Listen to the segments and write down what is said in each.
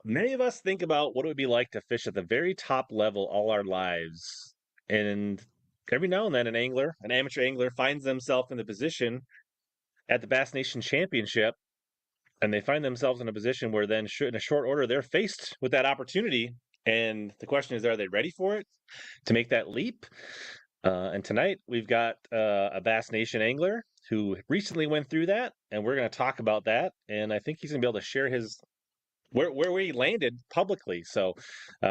Many of us think about what it would be like to fish at the very top level all our lives. And every now and then, an amateur angler, finds themselves in the position at the Bass Nation Championship, and they find themselves in a position where then, in a short order, they're faced with that opportunity. And the question is, are they ready for it to make that leap? And tonight we've got a Bass Nation angler who recently went through that, and we're going to talk about that. And I think he's going to be able to share his where we landed publicly. So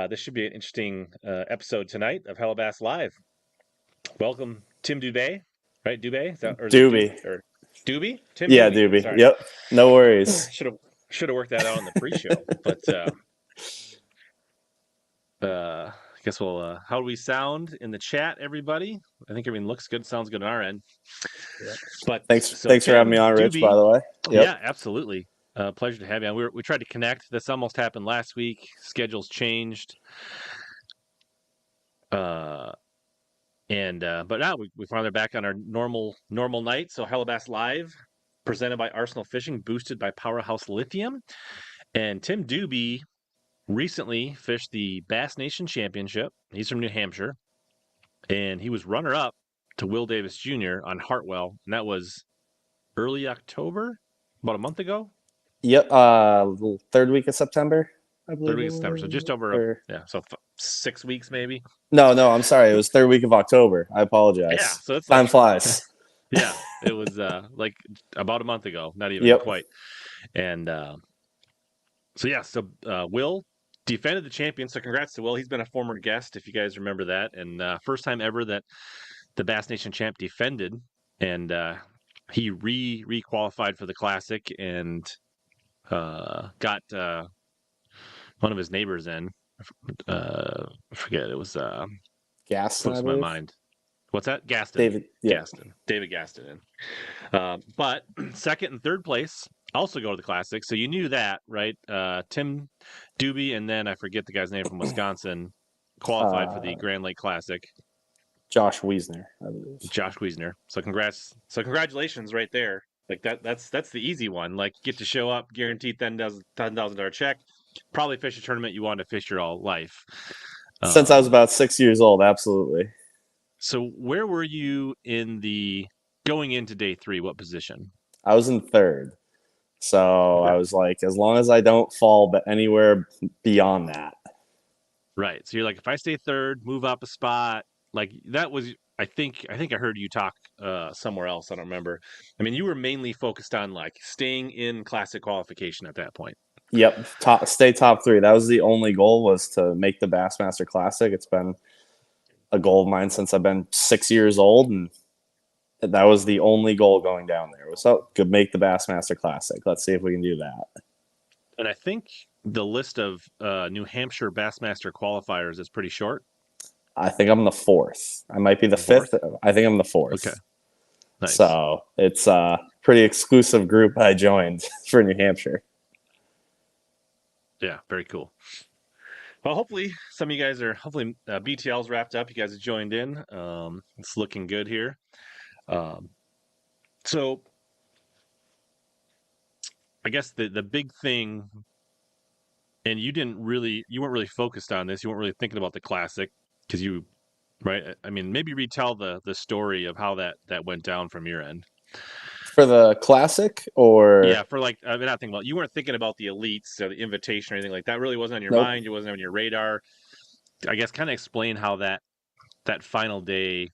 this should be an interesting episode tonight of HellaBass Live. Welcome, Tim Dube, right? Dube, is it Doobie. or Doobie? Tim Yeah, Doobie. Doobie. Sorry, Yep. No worries. should have worked that out on the pre-show, but I guess we'll. How do we sound in the chat, everybody? I think everything looks good, sounds good on our end. Yep. But Thanks for having Tim me on, Rich, by Doobie, the way. Yep. yeah, absolutely. Pleasure to have you on. We tried to connect. This almost happened last week. Schedules changed. But now we finally back on our normal night. So HellaBass Live, presented by Arsenal Fishing, boosted by Powerhouse Lithium. And Tim Dube recently fished the Bass Nation Championship. He's from New Hampshire, and he was runner-up to Will Davis Jr. on Hartwell, and that was early October, about a month ago. Yep. Third week of September, I believe. Third week of September, so just over 6 weeks maybe. No, I'm sorry. It was third week of October. I apologize. Yeah, so it's time flies. Yeah, it was like about a month ago, not even quite. And so Will defended the champion. So congrats to Will. He's been a former guest, if you guys remember that, and first time ever that the Bass Nation champ defended, and he re-qualified for the Classic and got one of his neighbors in. I forget, it was Gaston. Slips my mind. What's that? Gaston. David Gaston in. But second and third place also go to the Classic. So you knew that, right? Tim Dube, and then I forget the guy's name from Wisconsin, qualified for the Grand Lake Classic. Josh Wiesner, I believe. Josh Wiesner. So congratulations right there. Like that's the easy one. Like, get to show up, guaranteed $10,000 check. Probably fish a tournament you wanted to fish your all life. Since I was about 6 years old, absolutely. So where were you going into day 3? What position? I was in third. So I was like, as long as I don't fall but anywhere beyond that. Right. So you're like, if I stay third, move up a spot. Like, that was, I think I heard you talk somewhere else. I don't remember. I mean, you were mainly focused on like staying in Classic qualification at that point. Yep. Stay top 3. That was the only goal, was to make the Bassmaster Classic. It's been a goal of mine since I've been 6 years old, and that was the only goal going down there. So could make the Bassmaster Classic. Let's see if we can do that. And I think the list of New Hampshire Bassmaster qualifiers is pretty short. I think I'm the 4th. I might be the 5th. I think I'm the 4th. Okay. Nice. So it's a pretty exclusive group I joined for New Hampshire. Yeah, very cool. Well, hopefully some of you guys BTL's wrapped up. You guys have joined in. It's looking good here. So I guess the big thing, and you weren't really focused on this. You weren't really thinking about the Classic because right? I mean, maybe retell the story of how that went down from your end. For the Classic, or for like, I mean, not thinking about, you weren't thinking about the elites or the invitation or anything like that. Really wasn't on your mind. It wasn't on your radar. I guess kind of explain how that final day.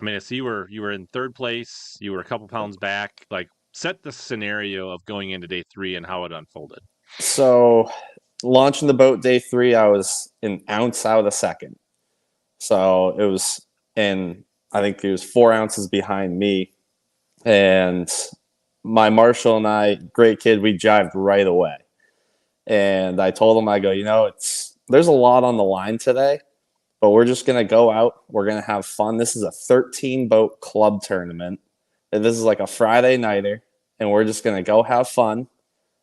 I mean, I see you were in third place. You were a couple pounds back. Like, set the scenario of going into day 3 and how it unfolded. So, launching the boat day 3, I was an ounce out of the second. So it was, and I think it was 4 ounces behind me. And my Marshall and I, great kid, we jived right away. And I told him, I go, there's a lot on the line today, but we're just going to go out. We're going to have fun. This is a 13-boat club tournament. And this is like a Friday nighter, and we're just going to go have fun,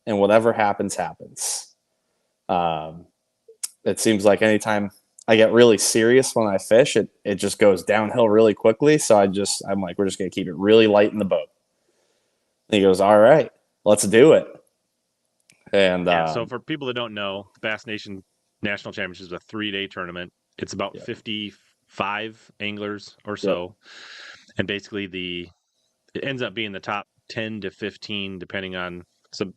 and whatever happens, happens. It seems like anytime I get really serious when I fish, it just goes downhill really quickly. So I'm like, we're just going to keep it really light in the boat. And he goes, all right, let's do it. And Yeah. So for people that don't know, the Bass Nation National Championship is a 3-day tournament. It's about yep, 55 anglers or yep. so, and basically it ends up being the top 10 to 15, depending on some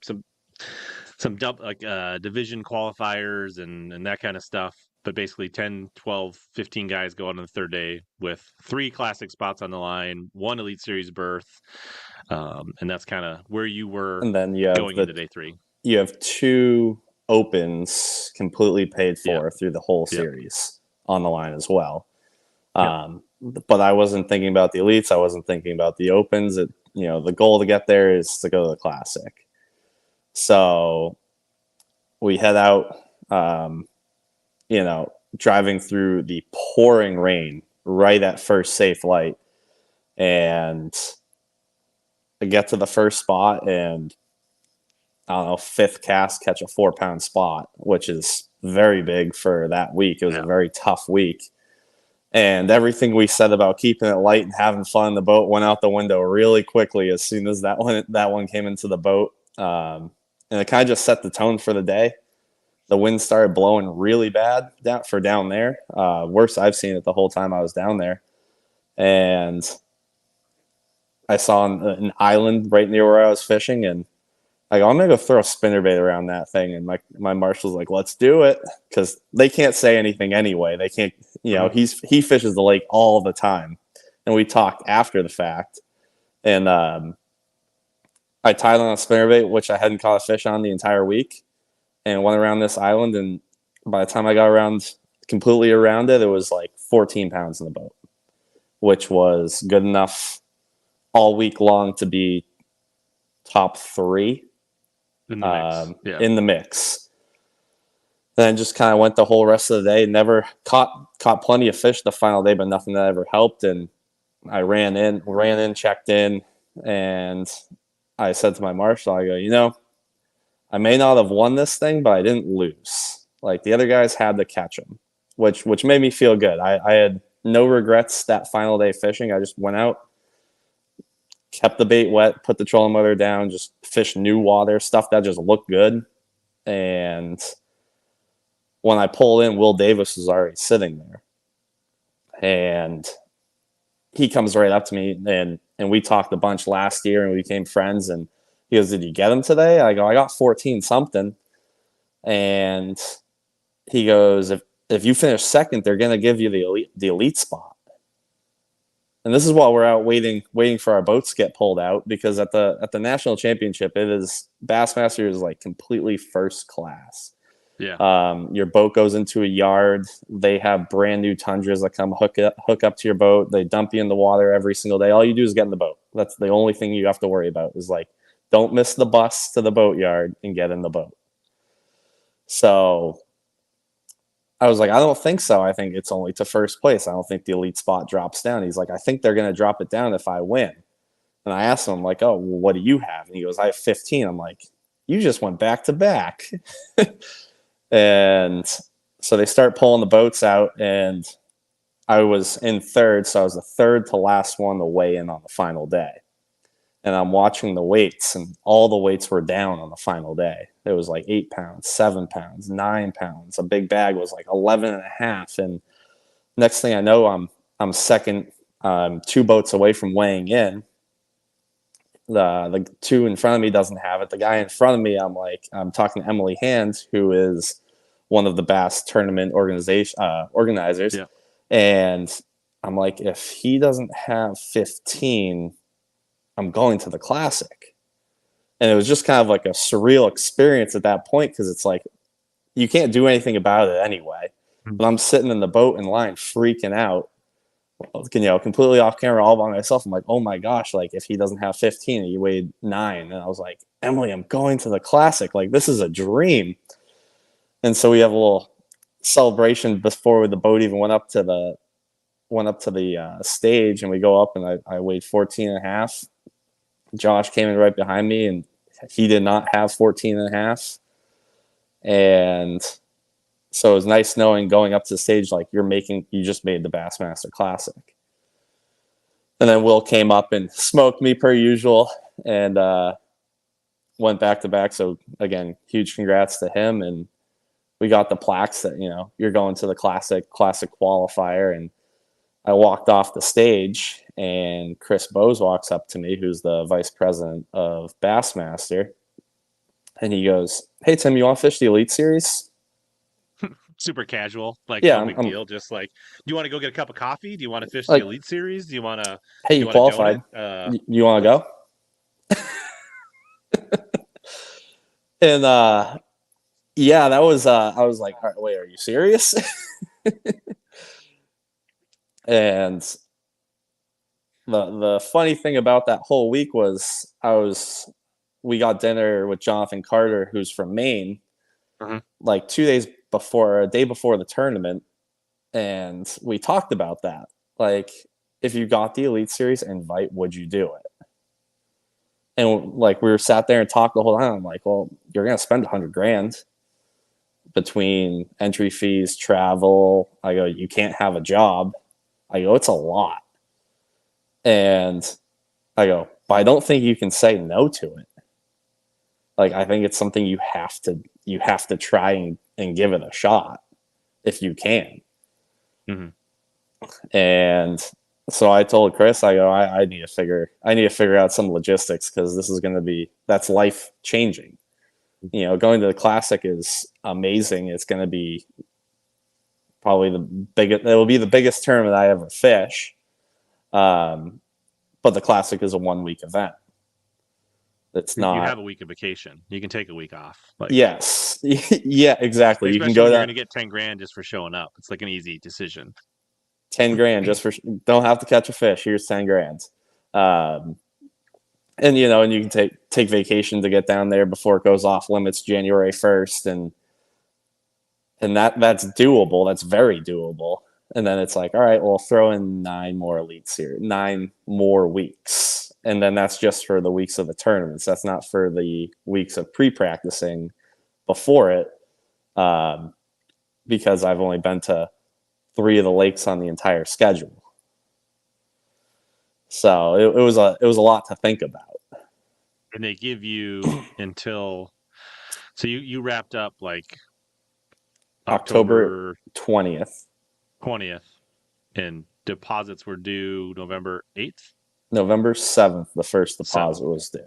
division qualifiers and that kind of stuff. But basically 10, 12, 15 guys go out on the third day with 3 classic spots on the line, 1 Elite Series berth. And that's kind of where you were And then you have going into day 3. you have 2 opens completely paid Yeah. for through the whole Yep. series on the line as well. Yep. But I wasn't thinking about the elites. I wasn't thinking about the opens. The goal to get there is to go to the classic. So we head out, driving through the pouring rain right at first safe light. And I get to the first spot and I don't know, 5th cast, catch a 4-pound spot, which is very big for that week. It was a very tough week. And everything we said about keeping it light and having fun in the boat went out the window really quickly as soon as that one came into the boat. And it kind of just set the tone for the day. The wind started blowing really bad down there. Worst I've seen it the whole time I was down there. And I saw an island right near where I was fishing, and I go, I'm gonna go throw a spinnerbait around that thing. And my marshal's like, let's do it, because they can't say anything anyway. They can't, he fishes the lake all the time, and we talked after the fact, and I tied on a spinnerbait which I hadn't caught a fish on the entire week, and went around this island. And by the time I got completely around it, it was like 14 pounds in the boat, which was good enough all week long to be top 3 in the mix. In the mix. Then just kind of went the whole rest of the day. Never caught plenty of fish the final day, but nothing that ever helped. And I ran in, checked in, and I said to my marshal, I go, I may not have won this thing, but I didn't lose. Like, the other guys had to catch them, which made me feel good. I had no regrets that final day fishing. I just went out, kept the bait wet, put the trolling motor down, just fished new water, stuff that just looked good. And when I pulled in, Will Davis was already sitting there. And he comes right up to me, and we talked a bunch last year, and we became friends. And he goes, did you get him today? I go, I got 14 something. And he goes, if you finish second, they're going to give you the elite spot. And this is while we're out waiting for our boats to get pulled out, because at the national championship, Bassmaster is like completely first class. Yeah. Your boat goes into a yard. They have brand new Tundras that come hook up to your boat. They dump you in the water every single day. All you do is get in the boat. That's the only thing you have to worry about, is like, don't miss the bus to the boat yard and get in the boat. So I was like, I don't think so. I think it's only to first place. I don't think the elite spot drops down. He's like, I think they're going to drop it down if I win. And I asked him, I'm like, oh, well, what do you have? And he goes, I have 15. I'm like, you just went back to back. And so they start pulling the boats out, and I was in third. So I was the third to last one to weigh in on the final day. And I'm watching the weights, and all the weights were down on the final day. It was like 8 pounds, 7 pounds, 9 pounds. A big bag was like 11 and a half. And next thing I know, I'm second, 2 boats away from weighing in. The 2 in front of me doesn't have it. The guy in front of me, I'm talking to Emily Hand, who is one of the Bass tournament organizers. Yeah. And I'm like, if he doesn't have 15, I'm going to the classic. And it was just kind of like a surreal experience at that point, because it's like, you can't do anything about it anyway. But I'm sitting in the boat in line freaking out, completely off camera all by myself. I'm like, oh my gosh, like, if he doesn't have 15 and he weighed 9. And I was like, Emily, I'm going to the classic. Like, this is a dream. And so we have a little celebration before the boat even went up to the stage, and we go up, and I weighed 14 and a half. Josh came in right behind me, and he did not have 14 and a half. And so it was nice knowing going up to the stage, like, you just made the Bassmaster Classic. And then Will came up and smoked me per usual. And, went back to back. So again, huge congrats to him. And we got the plaques that, you're going to the classic qualifier. And I walked off the stage and Chris Bose walks up to me, who's the vice president of Bassmaster. And he goes, "Hey, Tim, you want to fish the Elite Series?" Super casual, like Yeah, no big deal. Just like, do you want to go get a cup of coffee? Do you want to fish the like, Elite Series? Do "Hey, you you want a donut? qualified. You want to Let's go?" And yeah, that was I was like, "All right, wait, are you serious?" And the funny thing about that whole week was we got dinner with Jonathan Carter, who's from Maine, like 2 days before, a day before the tournament, and we talked about that. Like, if you got the Elite Series invite, would you do it? And like we were sat there and talked the whole time. I'm like, well, you're gonna spend $100,000 between entry fees, travel. I go, you can't have a job. I go, it's a lot. And I go, but I don't think you can say no to it. Like, I think it's something you have to try and give it a shot if you can. Mm-hmm. And so I told Chris, I go, I need to figure out some logistics, because this is that's life changing. Going to the classic is amazing. It's going to be probably it will be the biggest tournament I ever fish. But the classic is a 1 week event. It's not. You have a week of vacation. You can take a week off. Like, yes, yeah, exactly. You can especially go when you're that going to get $10,000 just for showing up. It's like an easy decision. $10,000 just for don't have to catch a fish. Here's $10,000. And and you can take vacation to get down there before it goes off limits January 1st, and that's doable. That's very doable. And then it's like, all right, well, throw in 9 more weeks, and then that's just for the weeks of the tournaments. That's not for the weeks of pre-practicing before it, because I've only been to 3 of the lakes on the entire schedule. So it was a lot to think about. And they give you until, so you wrapped up like October October 20th. 20th, and deposits were due November 8th. November 7th, the first deposit 7th. was due.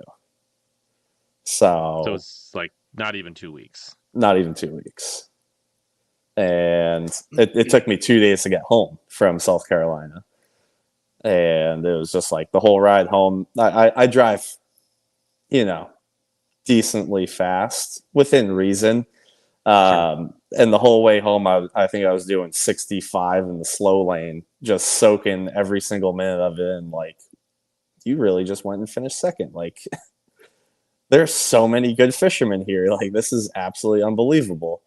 So it's like not even 2 weeks. Not even 2 weeks. And it took me 2 days to get home from South Carolina. And it was just like the whole ride home. I drive, decently fast within reason. Sure. And the whole way home, I think I was doing 65 in the slow lane, just soaking every single minute of it. And like, you really just went and finished second. Like, there's so many good fishermen here. Like, this is absolutely unbelievable.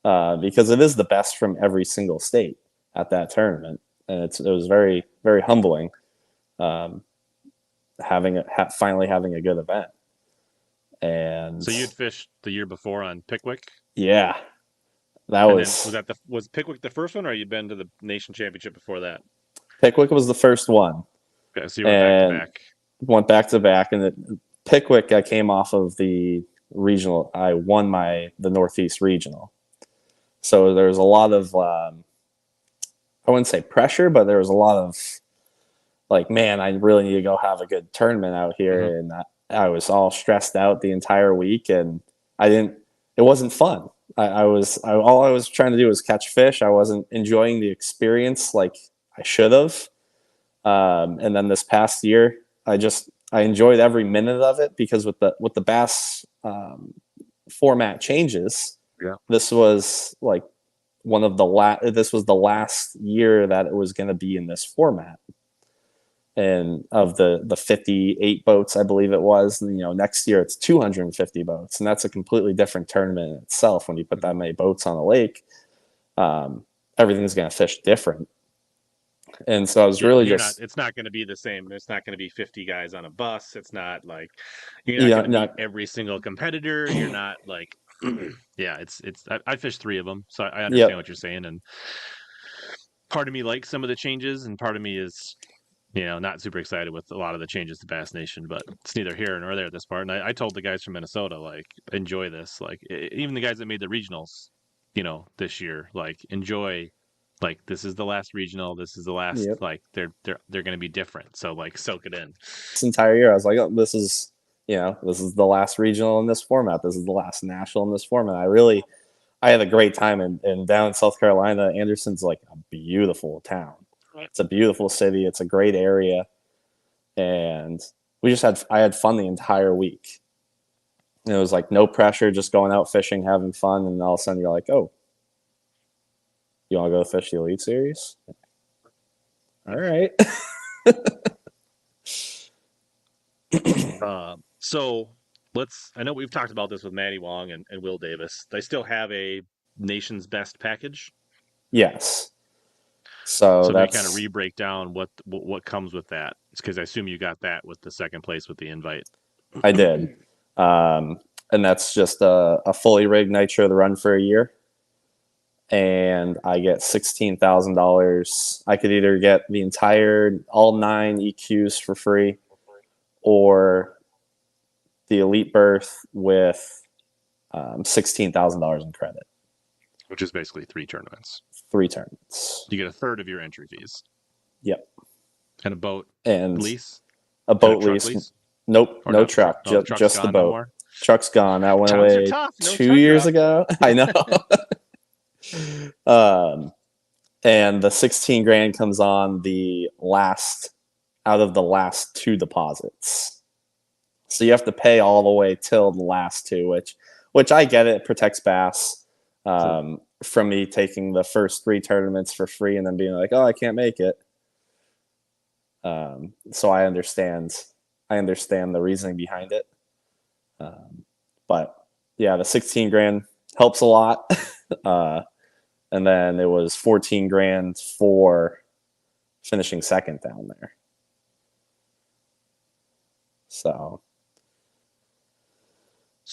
Because it is the best from every single state at that tournament. And it was very, very humbling, finally having a good event. And so you'd fished the year before on Pickwick? Yeah. Was Pickwick the first one, or you'd been to the nation championship before that? Pickwick was the first one. Okay, so you went back to back. Went back to back, and Pickwick, I came off of the regional. I won the Northeast regional. So there was a lot of, I wouldn't say pressure, but there was a lot of like, man, I really need to go have a good tournament out here. Mm-hmm. And I was all stressed out the entire week, and it wasn't fun. All I was trying to do was catch fish. I wasn't enjoying the experience like I should have. And then this past year, I enjoyed every minute of it, because with the bass format changes, this was like this was the last year that it was going to be in this format. And of the 58 boats, I believe it was, next year it's 250 boats, and that's a completely different tournament in itself. When you put that many boats on a lake, everything's going to fish different. And so I was it's not going to be the same. It's not going to be 50 guys on a bus. It's not like you're not going to meet every single competitor. You're not like, I fished 3 of them, so I understand what you're saying. And part of me likes some of the changes, and part of me is not super excited with a lot of the changes to Bass Nation, but it's neither here nor there at this part. And I told the guys from Minnesota, like, enjoy this. Like, even the guys that made the regionals, this year, like, enjoy. Like, this is the last regional. This is the last. Yep. Like, they're going to be different. So, like, soak it in. This entire year, I was like, oh, this is the last regional in this format. This is the last national in this format. I had a great time, and down in South Carolina, Anderson's like a beautiful town. It's a beautiful city. It's a great area, and I had fun the entire week. And it was like no pressure, just going out fishing, having fun, and all of a sudden you're like, oh, you want to go fish the Elite Series? All right. So I know we've talked about this with Matty Wong and Will Davis. They still have a nation's best package. Yes. So maybe kind of re-break down what comes with that. It's because I assume you got that with the second place with the invite. I did. And that's just a fully rigged nitro to run for a year. And I get $16,000. I could either get all 9 EQs for free, or the elite berth with $16,000 in credit. Which is basically 3 tournaments. 3 tournaments. You get a third of your entry fees. Yep. And a boat and lease? A boat lease? Nope, no truck. Just the boat. No truck's gone. That went away 2 years ago. I know. And the 16 grand comes on out of the last 2 deposits. So you have to pay all the way till the last 2, which I get. It protects Bass from me taking the first 3 tournaments for free and then being like, oh, I can't make it. So I understand the reasoning behind it. But yeah, the 16 grand helps a lot. And then it was 14 grand for finishing second down there. So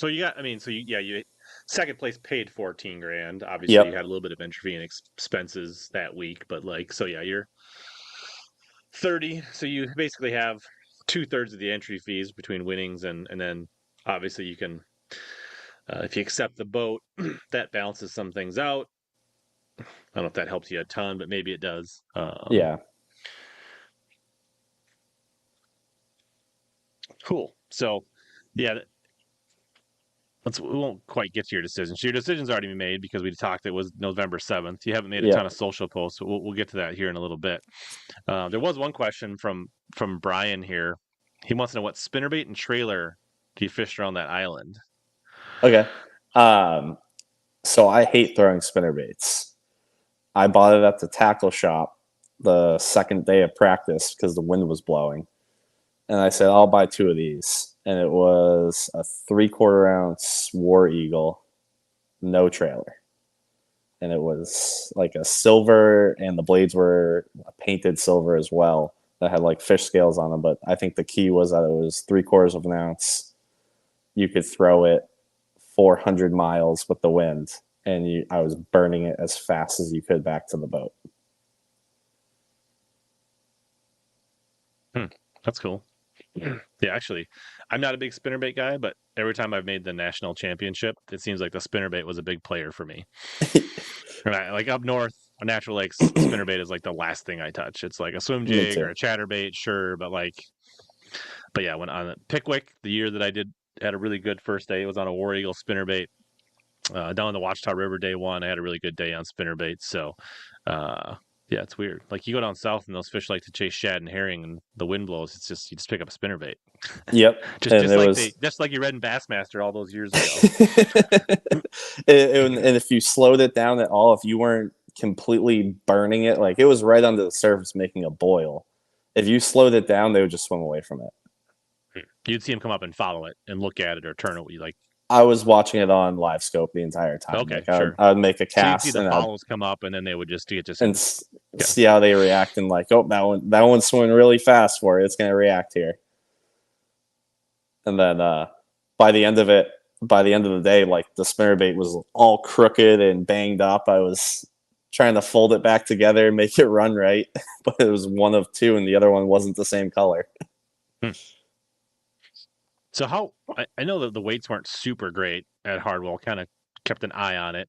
you got, you second place paid 14 grand. Obviously, You had a little bit of entry fee and expenses that week, but you're 30. So you basically have 2/3 of the entry fees between winnings, and then obviously you can, if you accept the boat, that balances some things out. I don't know if that helps you a ton, but maybe it does. Yeah. Cool. So, yeah, we won't quite get to your decision. So your decision's already been made because we talked. It was November 7th. You haven't made a ton of social posts. So we'll get to that here in a little bit. There was one question from Brian here. He wants to know what spinnerbait and trailer do you fish around that island? Okay. So I hate throwing spinnerbaits. I bought it at the tackle shop the second day of practice because the wind was blowing. And I said, I'll buy 2 of these. And it was a 3/4 ounce War Eagle, no trailer. And it was like a silver, and the blades were a painted silver as well that had like fish scales on them. But I think the key was that it was 3/4 of an ounce. You could throw it 400 miles with the wind, and I was burning it as fast as you could back to the boat. That's cool. Yeah, actually, I'm not a big spinnerbait guy, but every time I've made the national championship, it seems like the spinnerbait was a big player for me. Like up north, Natural Lakes, spinnerbait is like the last thing I touch. It's like a swim jig or a chatterbait, sure, but yeah, when on Pickwick, the year that I had a really good first day, it was on a War Eagle spinnerbait. Down in the Ouachita River day 1, I had a really good day on spinnerbait. So, yeah, it's weird. Like you go down south and those fish like to chase shad and herring, and the wind blows. It's just you just pick up a spinnerbait. Yep, just like you read in Bassmaster all those years ago. and if you slowed it down at all, if you weren't completely burning it, like it was right under the surface making a boil. If you slowed it down, they would just swim away from it. You'd see them come up and follow it and look at it or turn it. Like I was watching it on live scope the entire time. Okay, sure. I would make a cast, so you'd see the follows come up, and then they would just see how they react, and like, oh, that one's swimming really fast for it. It's going to react here. And then by the end of the day, like the spinnerbait was all crooked and banged up. I was trying to fold it back together and make it run right, but it was one of two, and the other one wasn't the same color. So I know that the weights weren't super great at Hardwell. Kind of kept an eye on it.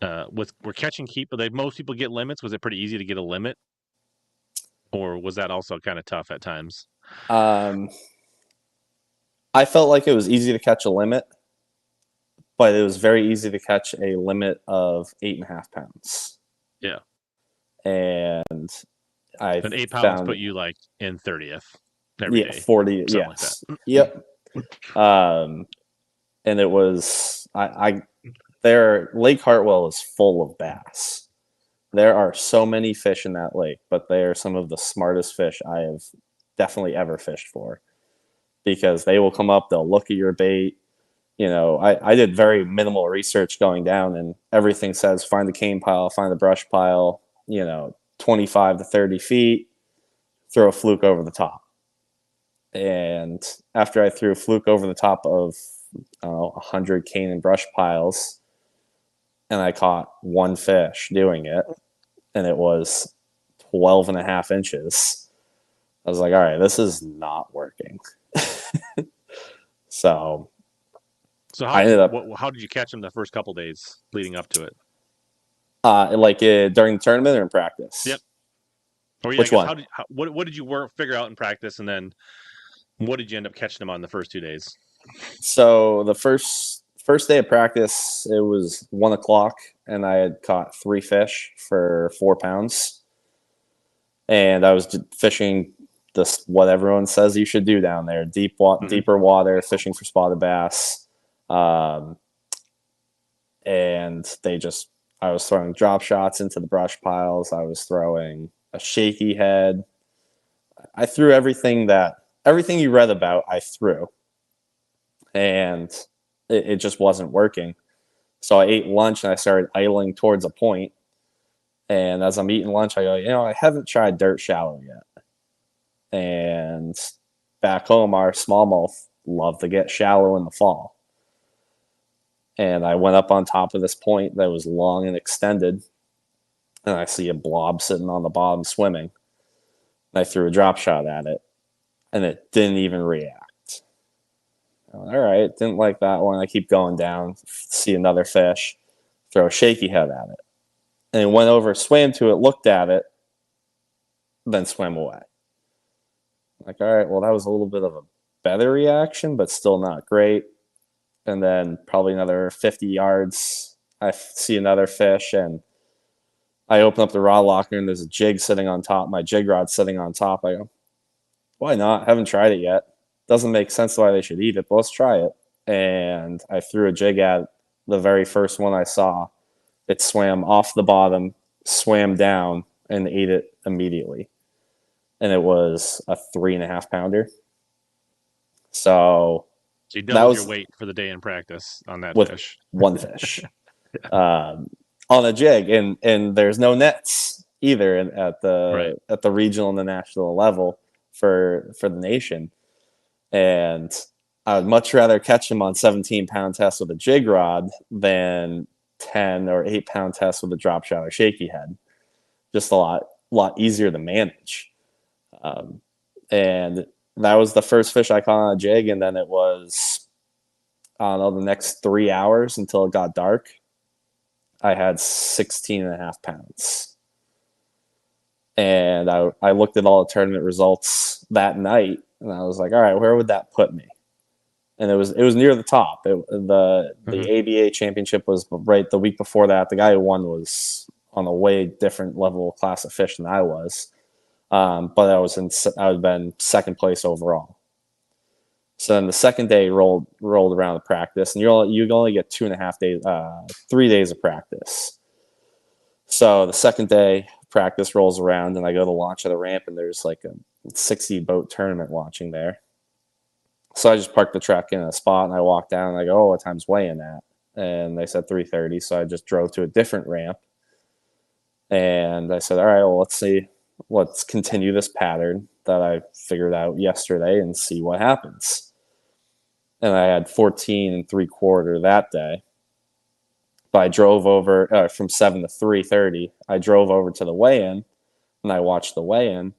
Were catch and keep? But most people get limits. Was it pretty easy to get a limit, or was that also kind of tough at times? I felt like it was easy to catch a limit, but it was very easy to catch a limit of 8.5 pounds. Yeah, and I and 8 pounds found put you like in 30th every day. 40. Yes, like yep. And it was there. Lake Hartwell is full of bass. There are so many fish in that lake, but they are some of the smartest fish I have definitely ever fished for, because they will come up, they'll look at your bait. I did very minimal research going down, and everything says find the cane pile, find the brush pile, 25 to 30 feet, throw a fluke over the top. And after I threw a fluke over the top of 100 cane and brush piles, and I caught one fish doing it, and it was 12.5 inches, I was like, all right, this is not working. So I ended up. How did you catch them the first couple days leading up to it? During the tournament or in practice? Yep. Which one? What did you figure out in practice, and then what did you end up catching them on the first 2 days? So the first day of practice, it was 1 o'clock, and I had caught 3 fish for 4 pounds, and I was fishing what everyone says you should do down there: deeper water, fishing for spotted bass. And I was throwing drop shots into the brush piles. I was throwing a shaky head. I threw everything you read about, I threw. And it just wasn't working. So I ate lunch and I started idling towards a point. And as I'm eating lunch, I go, I haven't tried dirt shallow yet. And back home, our smallmouth love to get shallow in the fall. And I went up on top of this point that was long and extended, and I see a blob sitting on the bottom swimming. And I threw a drop shot at it, and it didn't even react. All right, didn't like that one. I keep going down, see another fish, throw a shaky head at it. And it went over, swam to it, looked at it, then swam away. Like, all right, well, that was a little bit of a better reaction, but still not great. And then probably another 50 yards, I see another fish, and I open up the rod locker, and there's a jig sitting on top. My jig rod's sitting on top. I go, why not? Haven't tried it yet. Doesn't make sense why they should eat it, but let's try it. And I threw a jig at the very first one I saw. It swam off the bottom, swam down, and ate it immediately. And it was a 3.5 pounder. So you doubled your weight for the day in practice on that fish. One fish. On a jig, and there's no nets either at the regional and the national level for the nation. And I would much rather catch them on 17-pound tests with a jig rod than 10 or 8-pound tests with a drop shot or shaky head. Just a lot easier to manage. And that was the first fish I caught on a jig, and then it was, I don't know, the next 3 hours until it got dark, I had 16.5 pounds. And I looked at all the tournament results that night, and I was like, all right, where would that put me? And it was near the top. The ABA championship was right the week before that. The guy who won was on a way different level of class of fish than I was. But I had been second place overall. So then the second day rolled around the practice, and you only get 2.5 days, 3 days of practice. So the second day practice rolls around, and I go to launch at a ramp, and there's like a 60 boat tournament launching there. So I just parked the truck in a spot, and I walked down, and I go, what time's weighing at? And they said 3:30, so I just drove to a different ramp. And I said, all right, well, let's continue this pattern that I figured out yesterday and see what happens. And I had 14 3/4 that day. But I drove over from 7 to 3:30. I drove over to the weigh-in, and I watched the weigh-in,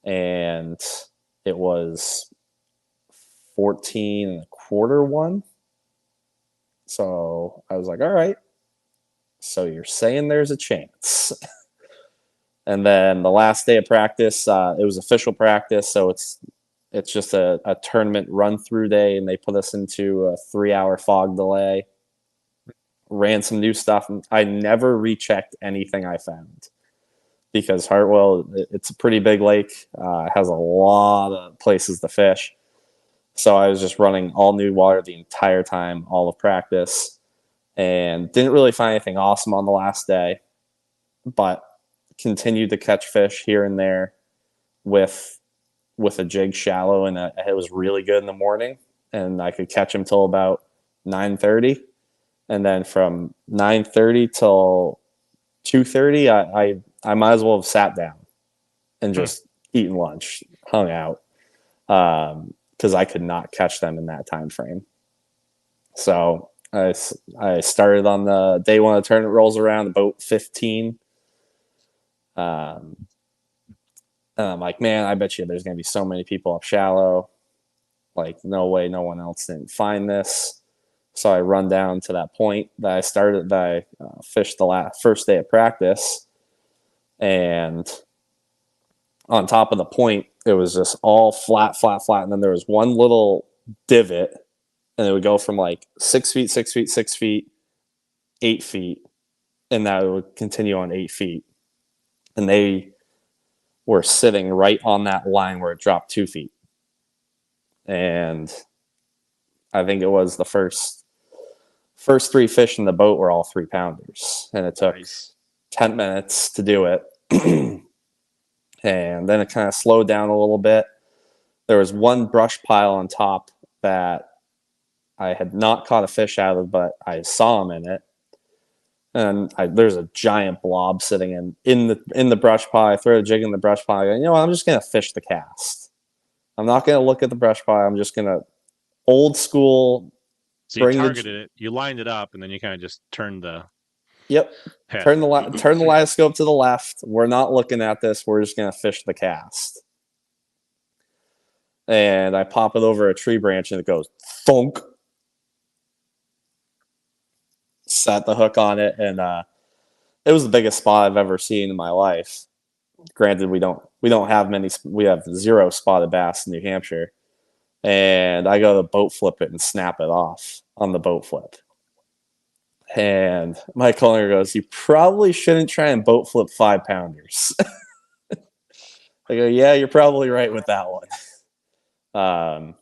and it was 14 and a quarter one. So I was like, all right. So you're saying there's a chance. And then the last day of practice, it was official practice, so it's just a tournament run-through day, and they put us into a 3-hour fog delay. Ran some new stuff. I never rechecked anything I found because Hartwell, it's a pretty big lake. Has a lot of places to fish. So I was just running all new water the entire time, all of practice, and didn't really find anything awesome on the last day, but continued to catch fish here and there with a jig shallow, and it was really good in the morning, and I could catch them till about 9:30, and then from 9:30 till 2:30, I might as well have sat down and just eaten lunch, hung out, because I could not catch them in that time frame. So I started on the day one of the tournament rolls around about 15. And I'm like, man, I bet you there's going to be so many people up shallow. Like, no way no one else didn't find this. So I run down to that point that I fished the first day of practice. And on top of the point, it was just all flat. And then there was one little divot, and it would go from like 6 feet, 6 feet, 6 feet, 8 feet. And that would continue on 8 feet. And they were sitting right on that line where it dropped 2 feet. And I think it was the first 3 fish in the boat were all 3-pounders. And it took 10 minutes to do it. And then it kind of slowed down a little bit. There was one brush pile on top that I had not caught a fish out of, but I saw him in it. And there's a giant blob sitting in the brush pile. I throw a jig in the brush pile. I go, you know what? I'm just going to fish the cast. I'm not going to look at the brush pile. I'm just going to old school. So you targeted it, you lined it up, and then you kind of just turned the. Yep. Head. Turn the lidoscope to the left. We're not looking at this. We're just going to fish the cast. And I pop it over a tree branch, and it goes thunk. Set the hook on it, and it was the biggest spot I've ever seen in my life. Granted, we don't have many. We have 0 spotted bass in New Hampshire, and I go to boat flip it and snap it off on the boat flip. And my owner goes, "You probably shouldn't try and boat flip 5-pounders." I go, "Yeah, you're probably right with that one." And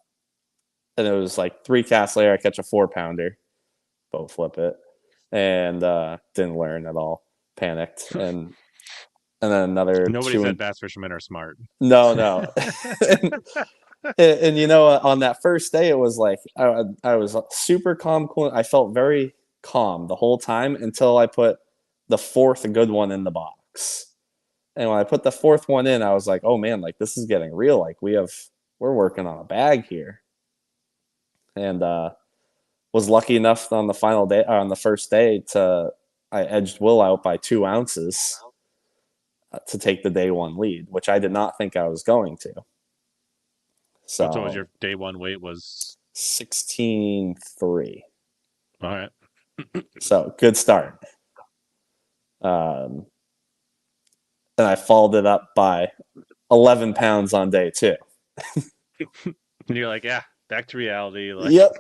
it was like 3 casts later, I catch a 4-pounder, boat flip it, and didn't learn at all. Panicked, and then another. Nobody said bass fishermen are smart. No. and you know, on that first day, it was like I was super calm, cool. I felt very calm the whole time until I put the 4th good one in the box. And when I put the 4th one in, I was like, oh man, like this is getting real. Like we're working on a bag here. And was lucky enough on the final day, on the first day, I edged Will out by 2 ounces to take the day one lead, which I did not think I was going to. So what was your day one weight? Was 16.3. All right. So good start. And I followed it up by 11 pounds on day 2. And you're like, yeah, back to reality. Like, yep.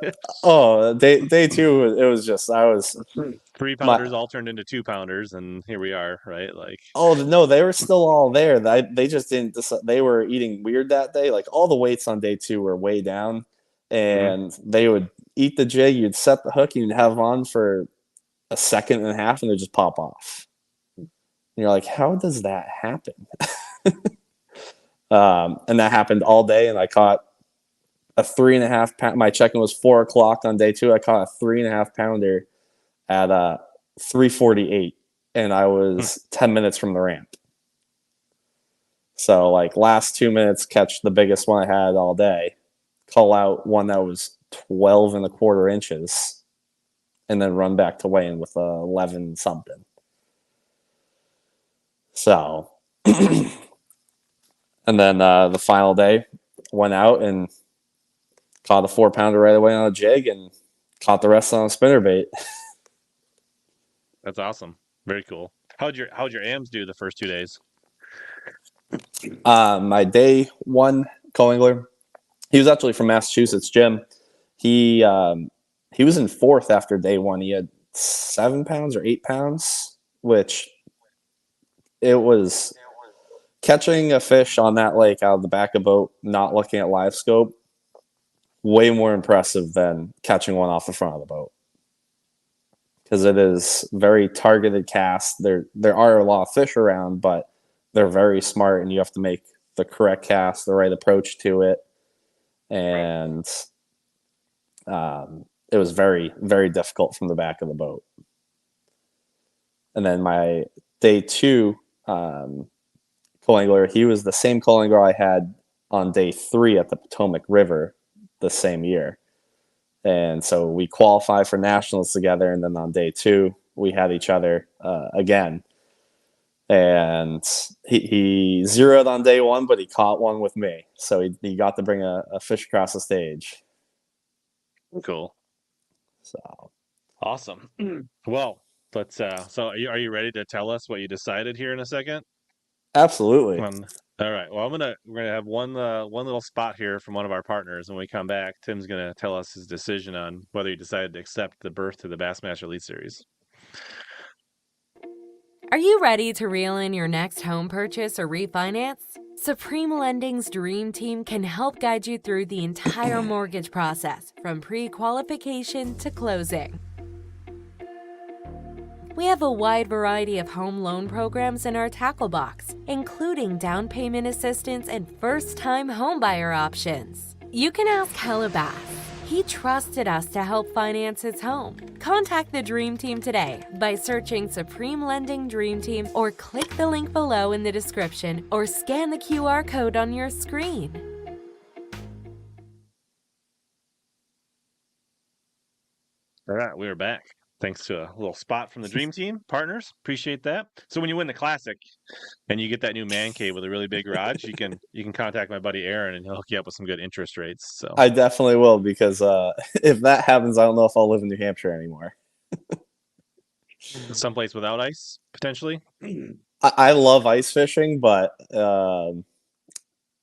Oh, day 2, it was just, I was 3-pounders all turned into 2-pounders, and here we are, right? Like, oh no, they were still all there. They just didn't. They were eating weird that day. Like all the weights on day 2 were way down, and they would eat the jig. You'd set the hook, you'd have on for a second and a half, and they'd just pop off. And you're like, how does that happen? And that happened all day, and I caught a 3.5 pound. My check-in was 4 o'clock on day 2. I caught a 3.5 pounder at 3:48, and I was 10 minutes from the ramp. So like last 2 minutes, catch the biggest one I had all day. Call out one that was 12 1/4 inches, and then run back to weigh in with 11 something. So, and then the final day went out and caught a 4-pounder right away on a jig and caught the rest on a spinnerbait. That's awesome. Very cool. How'd your AMs do the first 2 days? My day one co-angler, he was actually from Massachusetts, Jim. He was in fourth after day one. He had 7 pounds or 8 pounds, which it was catching a fish on that lake out of the back of a boat, not looking at live scope, way more impressive than catching one off the front of the boat. Because it is very targeted cast. There are a lot of fish around, but they're very smart, and you have to make the correct cast, the right approach to it. And it was very, very difficult from the back of the boat. And then my day two co-angler, he was the same co-angler I had on day 3 at the Potomac River the same year. And so we qualified for nationals together. And then on day 2, we had each other again. And he zeroed on day 1, but he caught one with me. So he got to bring a fish across the stage. Cool. So awesome. Well, let's so are you ready to tell us what you decided here in a second? Absolutely. All right. Well, we're gonna have one little spot here from one of our partners. When we come back, Tim's gonna tell us his decision on whether he decided to accept the berth to the Bassmaster Elite Series. Are you ready to reel in your next home purchase or refinance? Supreme Lending's Dream Team can help guide you through the entire mortgage process, from pre-qualification to closing. We have a wide variety of home loan programs in our tackle box, including down payment assistance and first-time homebuyer options. You can ask HellaBass. He trusted us to help finance his home. Contact the Dream Team today by searching Supreme Lending Dream Team, or click the link below in the description, or scan the QR code on your screen. All right, we are back. Thanks to a little spot from the Dream Team partners. Appreciate that. So when you win the Classic and you get that new man cave with a really big garage, you can contact my buddy Aaron and he'll hook you up with some good interest rates. So I definitely will, because if that happens, I don't know if I'll live in New Hampshire anymore. someplace without ice, potentially. I love ice fishing, but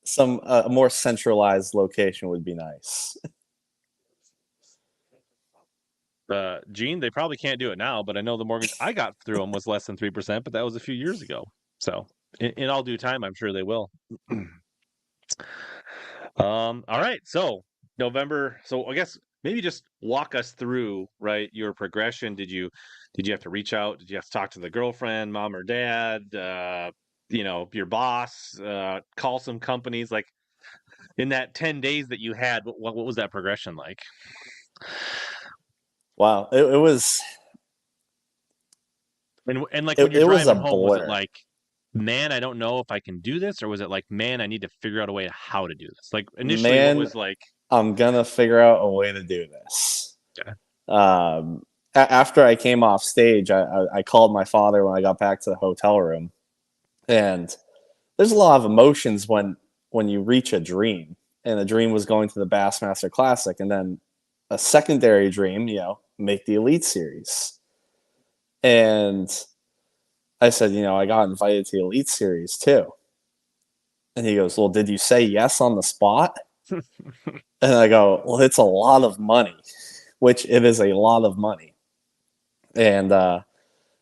some more centralized location would be nice. Gene, they probably can't do it now, but I know the mortgage I got through them was less than 3%, but that was a few years ago. So in all due time, I'm sure they will. All right. So November. So I guess maybe just walk us through, right, your progression. Did you have to reach out? Did you have to talk to the girlfriend, mom or dad, your boss, call some companies? Like, in that 10 days that you had, what was that progression like? Wow, it was. And like, when you're was driving a home, was it blur. like, man, I don't know if I can do this, or was it like, man, I need to figure out a way to how to do this? Like, initially, what Man, was like? I'm gonna figure out a way to do this. Okay. After I came off stage, I called my father when I got back to the hotel room, and there's a lot of emotions when you reach a dream, and the dream was going to the Bassmaster Classic, and then a secondary dream, make the Elite Series. And I said, I got invited to the Elite Series too. And he goes, well, did you say yes on the spot? And I go, well, it's a lot of money, which it is a lot of money. And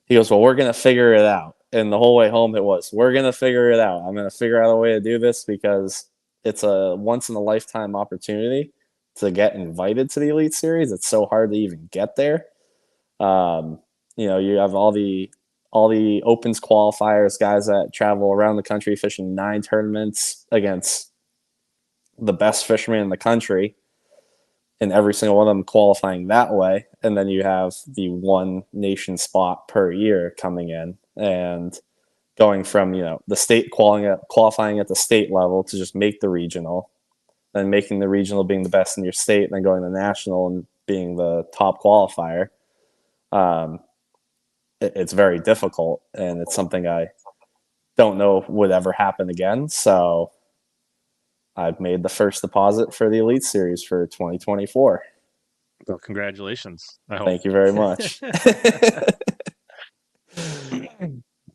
he goes, well, we're going to figure it out. And the whole way home it was, we're going to figure it out. I'm going to figure out a way to do this, because it's a once-in-a-lifetime opportunity to get invited to the Elite Series. It's so hard to even get there. You have all the opens qualifiers, guys that travel around the country fishing 9 tournaments against the best fishermen in the country, and every single one of them qualifying that way. And then you have the one nation spot per year coming in, and going from, the state qualifying at the state level to just make the regional, then making the regional being the best in your state, and then going to national and being the top qualifier. it's very difficult, and it's something I don't know would ever happen again. So I've made the first deposit for the Elite Series for 2024. Well, congratulations. I hope. Thank you very much.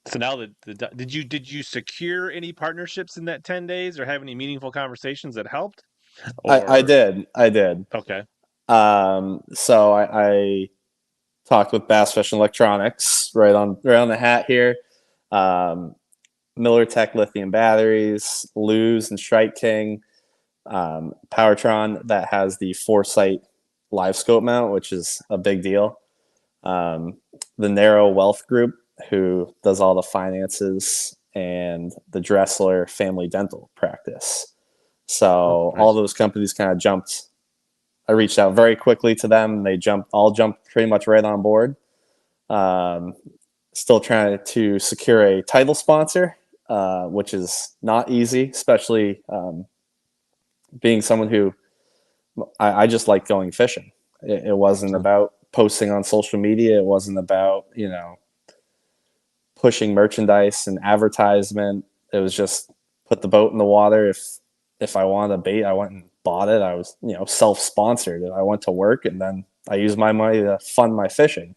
So now did you secure any partnerships in that 10 days or have any meaningful conversations that helped? I Or did. okay. So I talked with Bass Fishing Electronics right on the hat here. Miller Tech lithium batteries, Luz and Strike King, Powertron that has the Foresight live scope mount, which is a big deal. The Narrow Wealth Group, who does all the finances, and the Dressler Family Dental Practice. So Nice. all those companies kind of jumped. I reached out very quickly to them. They all jumped pretty much right on board. Still trying to secure a title sponsor, which is not easy, especially being someone who I just like going fishing. It wasn't about posting on social media. It wasn't about, pushing merchandise and advertisement. It was just put the boat in the water. If I wanted a bait, I went and bought it. I was, self-sponsored. I went to work and then I used my money to fund my fishing.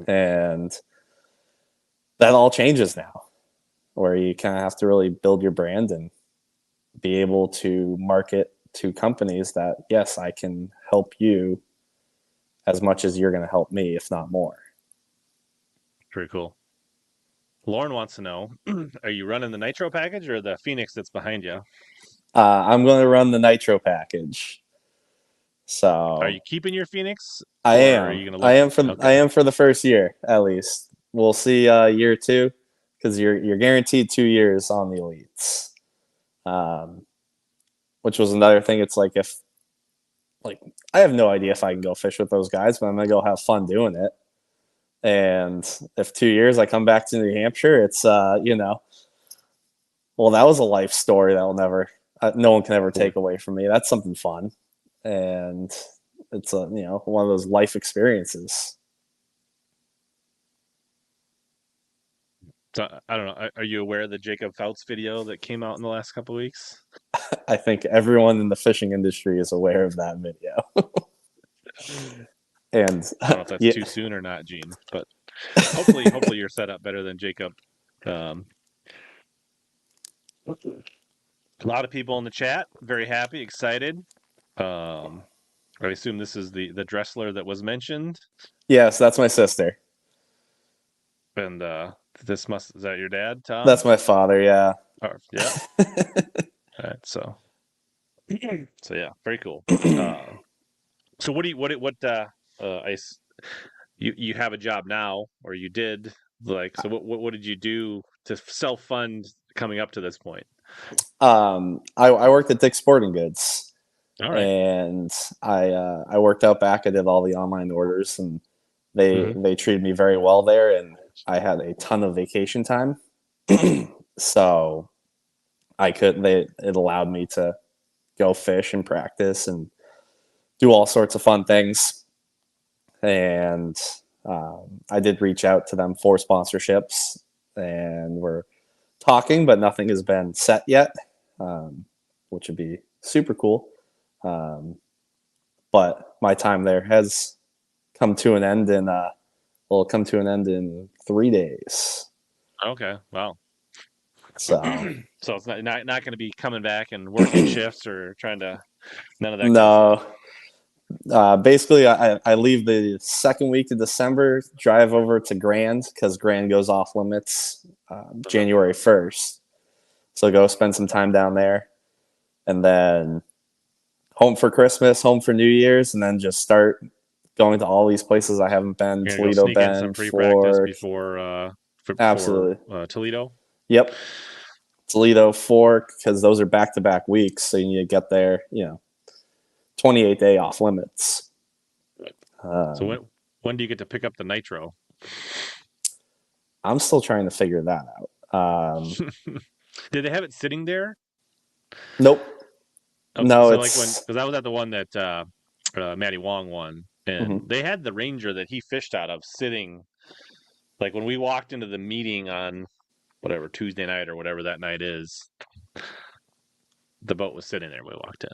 And that all changes now, where you kind of have to really build your brand and be able to market to companies that, yes, I can help you as much as you're going to help me, if not more. Pretty cool. Lauren wants to know, are you running the Nitro package or the Phoenix that's behind you? I'm going to run the Nitro package. So are you keeping your Phoenix? I am. Are you gonna I am for the first year, at least. We'll see year 2, because you're guaranteed 2 years on the Elites. Which was another thing. It's like, I have no idea if I can go fish with those guys, but I'm gonna go have fun doing it. And if 2 years I come back to New Hampshire, it's well, that was a life story that will never, no one can ever take away from me. That's something fun, and it's one of those life experiences. So, I don't know. Are you aware of the Jacob Fouts video that came out in the last couple of weeks? I think everyone in the fishing industry is aware of that video. And I don't know if that's too soon or not, Gene, but hopefully you're set up better than Jacob. A lot of people in the chat, very happy, excited. I assume this is the Dressler that was mentioned. Yes, that's my sister. And is that your dad, Tom? That's my father, yeah. Oh, yeah. All right, so yeah, very cool. So you have a job now, or you did, so what did you do to self-fund coming up to this point? I worked at Dick's Sporting Goods. All right. And I worked out back. I did all the online orders, and they treated me very well there, and I had a ton of vacation time. So it allowed me to go fish and practice and do all sorts of fun things. And I did reach out to them for sponsorships, and we're talking, but nothing has been set yet, which would be super cool. But my time there has come to an end will come to an end in 3 days. Okay. Wow. So it's not going to be coming back and working shifts or trying to, none of that. No. Basically, I leave the second week of December, drive over to Grand, because Grand goes off limits January 1st. So go spend some time down there, and then home for Christmas, home for New Year's, and then just start going to all these places I haven't been. Toledo, Bend, some pre-practice before absolutely Toledo. Yep, Toledo, Fork, because those are back-to-back weeks, so you need to get there. 28-day off limits. So when do you get to pick up the Nitro? I'm still trying to figure that out. Did they have it sitting there? Nope. Okay, no, so because I was at the one that Matty Wong won. and they had the Ranger that he fished out of sitting, like when we walked into the meeting on whatever Tuesday night or whatever that night is, the boat was sitting there when we walked in.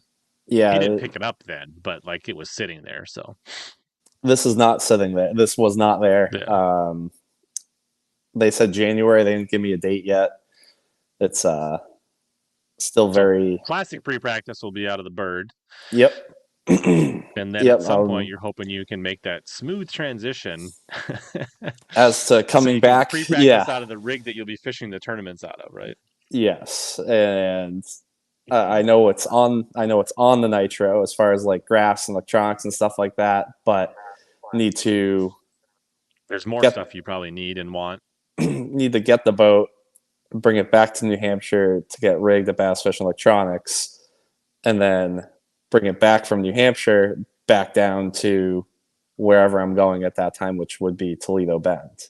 Yeah, he didn't pick it up then, but like it was sitting there. So this is not sitting there. This was not there. yeah. They said January. They didn't give me a date yet. It's still very classic pre-practice will be out of the bird. Yep. And then Yep, at some point you're hoping you can make that smooth transition as to coming back. Pre-practice out of the rig that you'll be fishing the tournaments out of, right? Yes, and I know it's on. I know it's on the Nitro as far as like graphs and electronics and stuff like that. But need to. There's more stuff you probably need and want. Need to get the boat, bring it back to New Hampshire to get rigged at Bass Fishing Electronics, and then bring it back from New Hampshire back down to wherever I'm going at that time, which would be Toledo Bend.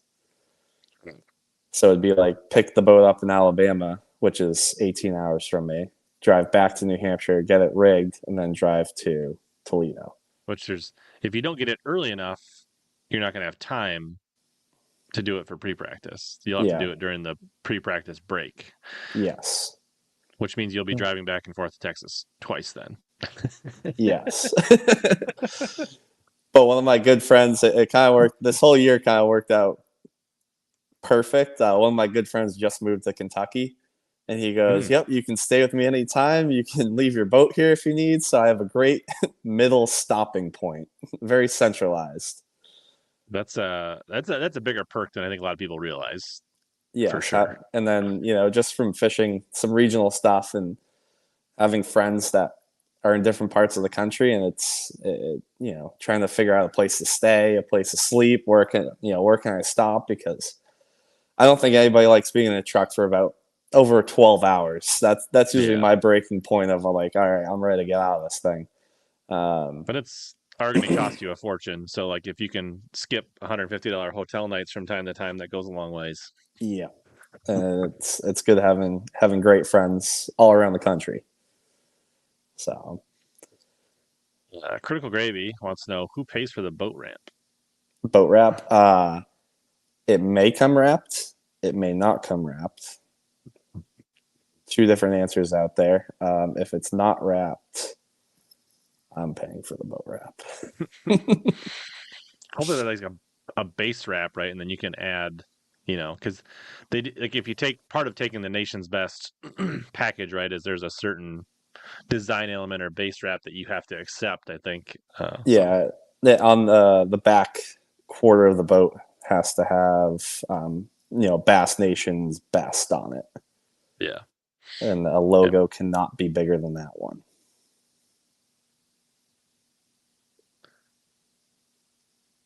So it'd be like pick the boat up in Alabama, which is 18 hours from me, drive back to New Hampshire, get it rigged, and then drive to Toledo. Which if you don't get it early enough, you're not going to have time to do it for pre-practice. You'll have to do it during the pre-practice break. Yes. Which means you'll be driving back and forth to Texas twice then. Yes. But one of my good friends, it kind of worked. This whole year kind of worked out perfect. One of my good friends just moved to Kentucky, and he goes, "Yep, you can stay with me anytime. You can leave your boat here if you need." So I have a great middle stopping point, very centralized. That's a bigger perk than I think a lot of people realize. Yeah, for sure. And then just from fishing some regional stuff and having friends that are in different parts of the country, and it's trying to figure out a place to stay, a place to sleep, where can I stop, because I don't think anybody likes being in a truck for about over 12 hours. That's usually my breaking point of like, all right, I'm ready to get out of this thing. But it's are going to cost you a fortune. So like if you can skip $150 hotel nights from time to time, that goes a long ways. Yeah. And it's good having great friends all around the country. So Critical Gravy wants to know who pays for the boat ramp. Boat wrap. It may come wrapped. It may not come wrapped. Two different answers out there. If it's not wrapped, I'm paying for the boat wrap. Hopefully there's like a base wrap, right? And then you can add, because they like if you take part of taking the nation's best package, right, is there's a certain design element or base wrap that you have to accept, I think. Yeah, on the back quarter of the boat has to have Bass Nation's best on it. Yeah. And a logo cannot be bigger than that one.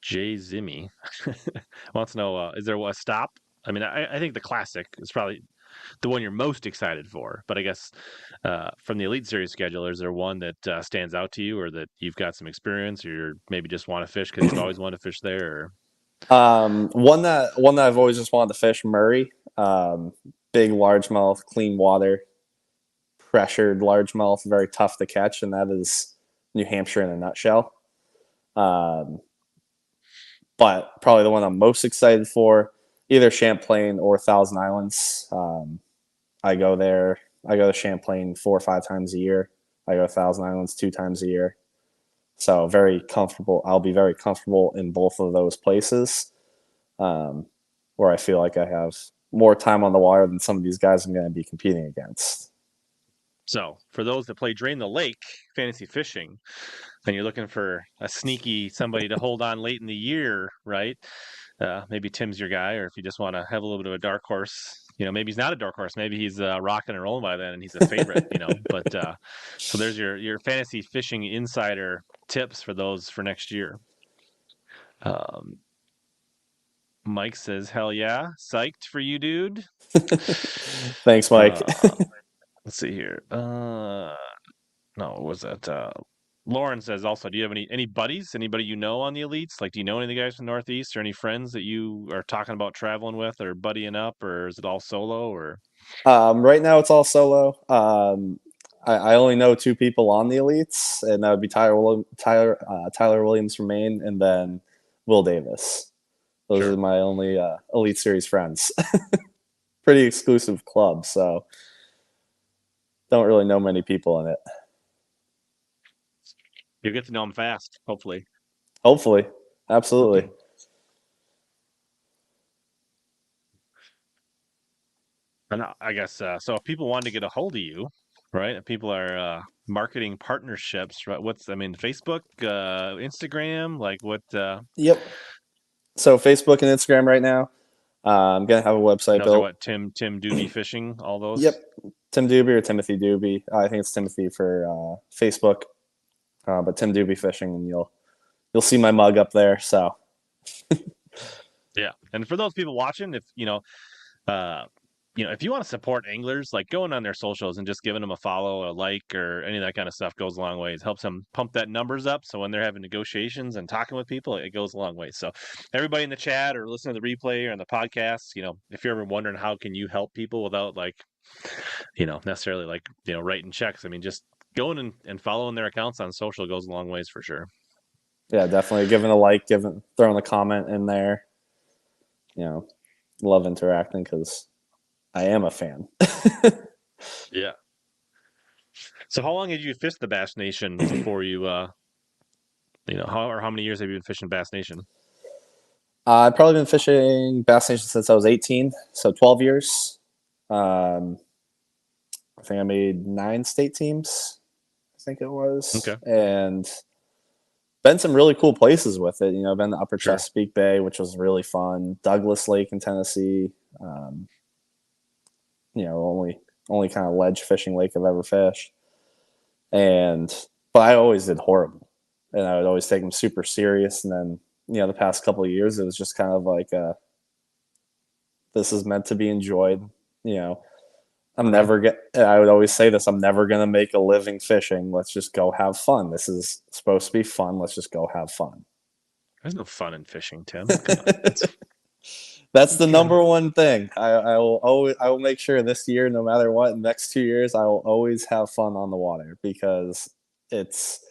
Jay Zimmy wants to know, is there a stop? I mean, I think the classic is probably the one you're most excited for. But I guess from the Elite Series schedule, is there one that stands out to you, or that you've got some experience, or you maybe just want to fish because you've always wanted to fish there? Or... One that I've always just wanted to fish, Murray. Big largemouth, clean water, pressured largemouth, very tough to catch, and that is New Hampshire in a nutshell. But probably the one I'm most excited for, either Champlain or Thousand Islands. I go there. I go to Champlain 4 or 5 times a year. I go to Thousand Islands 2 times a year. So very comfortable. I'll be very comfortable in both of those places, where I feel like I have more time on the water than some of these guys I'm going to be competing against. So for those that play Drain the Lake fantasy fishing, and you're looking for a sneaky somebody to hold on late in the year, right? Maybe Tim's your guy, or if you just want to have a little bit of a dark horse, maybe he's not a dark horse. Maybe he's rocking and rolling by then, and he's a favorite, But so there's your fantasy fishing insider tips for those for next year. Mike says, "Hell yeah, psyched for you, dude." Thanks, Mike. Let's see here. No, what was that? Lauren says also, do you have any buddies, anybody on the Elites? Like, do you know any of the guys from Northeast, or any friends that you are talking about traveling with or buddying up, or is it all solo? Or right now it's all solo. I only know two people on the elites, and that would be Tyler Williams from Maine, and then Will Davis. Those Sure. are my only Elite Series friends. Pretty exclusive club, so don't really know many people in it. You'll get to know them fast, hopefully. Hopefully, absolutely. And I guess so. If people wanted to get a hold of you, right? If people are marketing partnerships, right? Facebook, Instagram, like what? Yep. So Facebook and Instagram right now. I'm gonna have a website Those are built. what Tim Dube Fishing, all those. Yep. Tim Dube or Timothy Dube. I think it's Timothy for Facebook, but Tim Dube Fishing, and you'll see my mug up there. So Yeah, and for those people watching, if if you want to support anglers, like going on their socials and just giving them a follow, a like, or any of that kind of stuff goes a long way. It helps them pump that numbers up. So when they're having negotiations and talking with people, it goes a long way. So everybody in the chat or listening to the replay or on the podcast, if you're ever wondering how can you help people without necessarily writing checks. I mean, just going and following their accounts on social goes a long ways for sure. Yeah, definitely giving a like, throwing a comment in there. Love interacting because I am a fan. Yeah. So how long had you fished the Bass Nation before you, how many years have you been fishing Bass Nation? I've probably been fishing Bass Nation since I was 18, so 12 years. I think I made 9 state teams, I think it was. Okay. And been some really cool places with it. Been to Upper Sure. Chesapeake Bay, which was really fun. Douglas Lake in Tennessee. Only kind of ledge fishing lake I've ever fished. But I always did horrible. And I would always take them super serious. And then, the past couple of years, it was just kind of like, this is meant to be enjoyed. I would always say this, I'm never going to make a living fishing. Let's just go have fun. This is supposed to be fun. Let's just go have fun. There's no fun in fishing, Tim. That's the number one thing. I will make sure this year, no matter what, next 2 years, I will always have fun on the water because it's,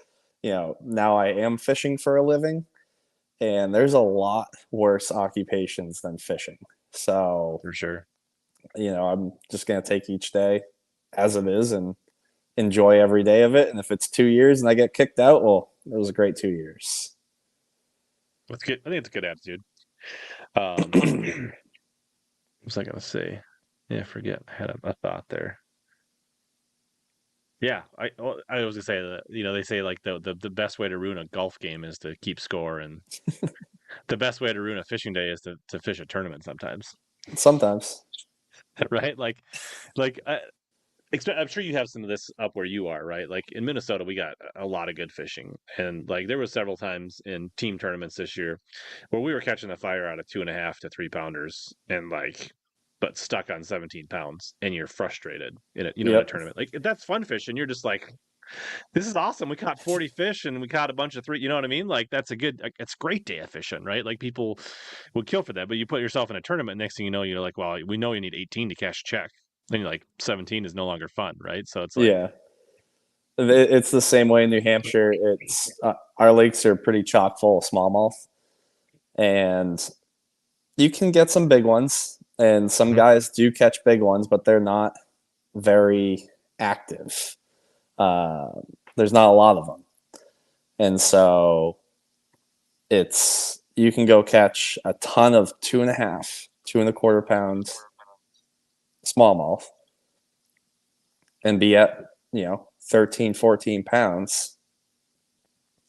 now I am fishing for a living and there's a lot worse occupations than fishing. So For sure. I'm just going to take each day as it is and enjoy every day of it. And if it's 2 years and I get kicked out, well, it was a great 2 years. That's good. I think it's a good attitude. What was I going to say? Yeah, I forget. I had a thought there. Yeah, I was going to say that, they say like the best way to ruin a golf game is to keep score, and the best way to ruin a fishing day is to fish a tournament sometimes. Sometimes. Right? I'm sure you have some of this up where you are, right? Like in Minnesota, we got a lot of good fishing, and like there was several times in team tournaments this year where we were catching the fire out of 2.5 to 3 pounders, and but stuck on 17 pounds, and you're frustrated in in a tournament. Like that's fun fishing. You're just like, this is awesome. We caught 40 fish and we caught a bunch of 3. You know what I mean? Like it's a great day of fishing, right? Like people would kill for that, but you put yourself in a tournament. Next thing you know, you're like, well, we know you need 18 to cash a check. Then you're like 17 is no longer fun, right? So it's like, yeah, it's the same way in New Hampshire. It's our lakes are pretty chock full of smallmouth, and you can get some big ones, and some guys do catch big ones, but they're not very active. There's not a lot of them, and so you can go catch a ton of 2.5, 2.25 pounds smallmouth and be at 13, 14 pounds,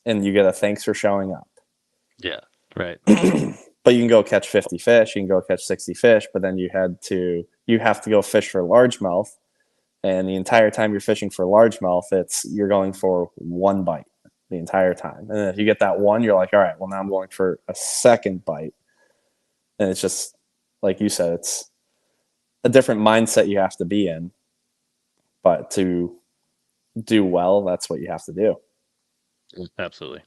and you get a thanks for showing up. Yeah, right. But you can go catch 50 fish, you can go catch 60 fish, but then you have to go fish for largemouth, and the entire time you're fishing for largemouth, you're going for one bite the entire time. And then if you get that one, you're like, all right, well, now I'm going for a second bite. And it's just like you said, it's a different mindset you have to be in, but to do well, that's what you have to do. Absolutely.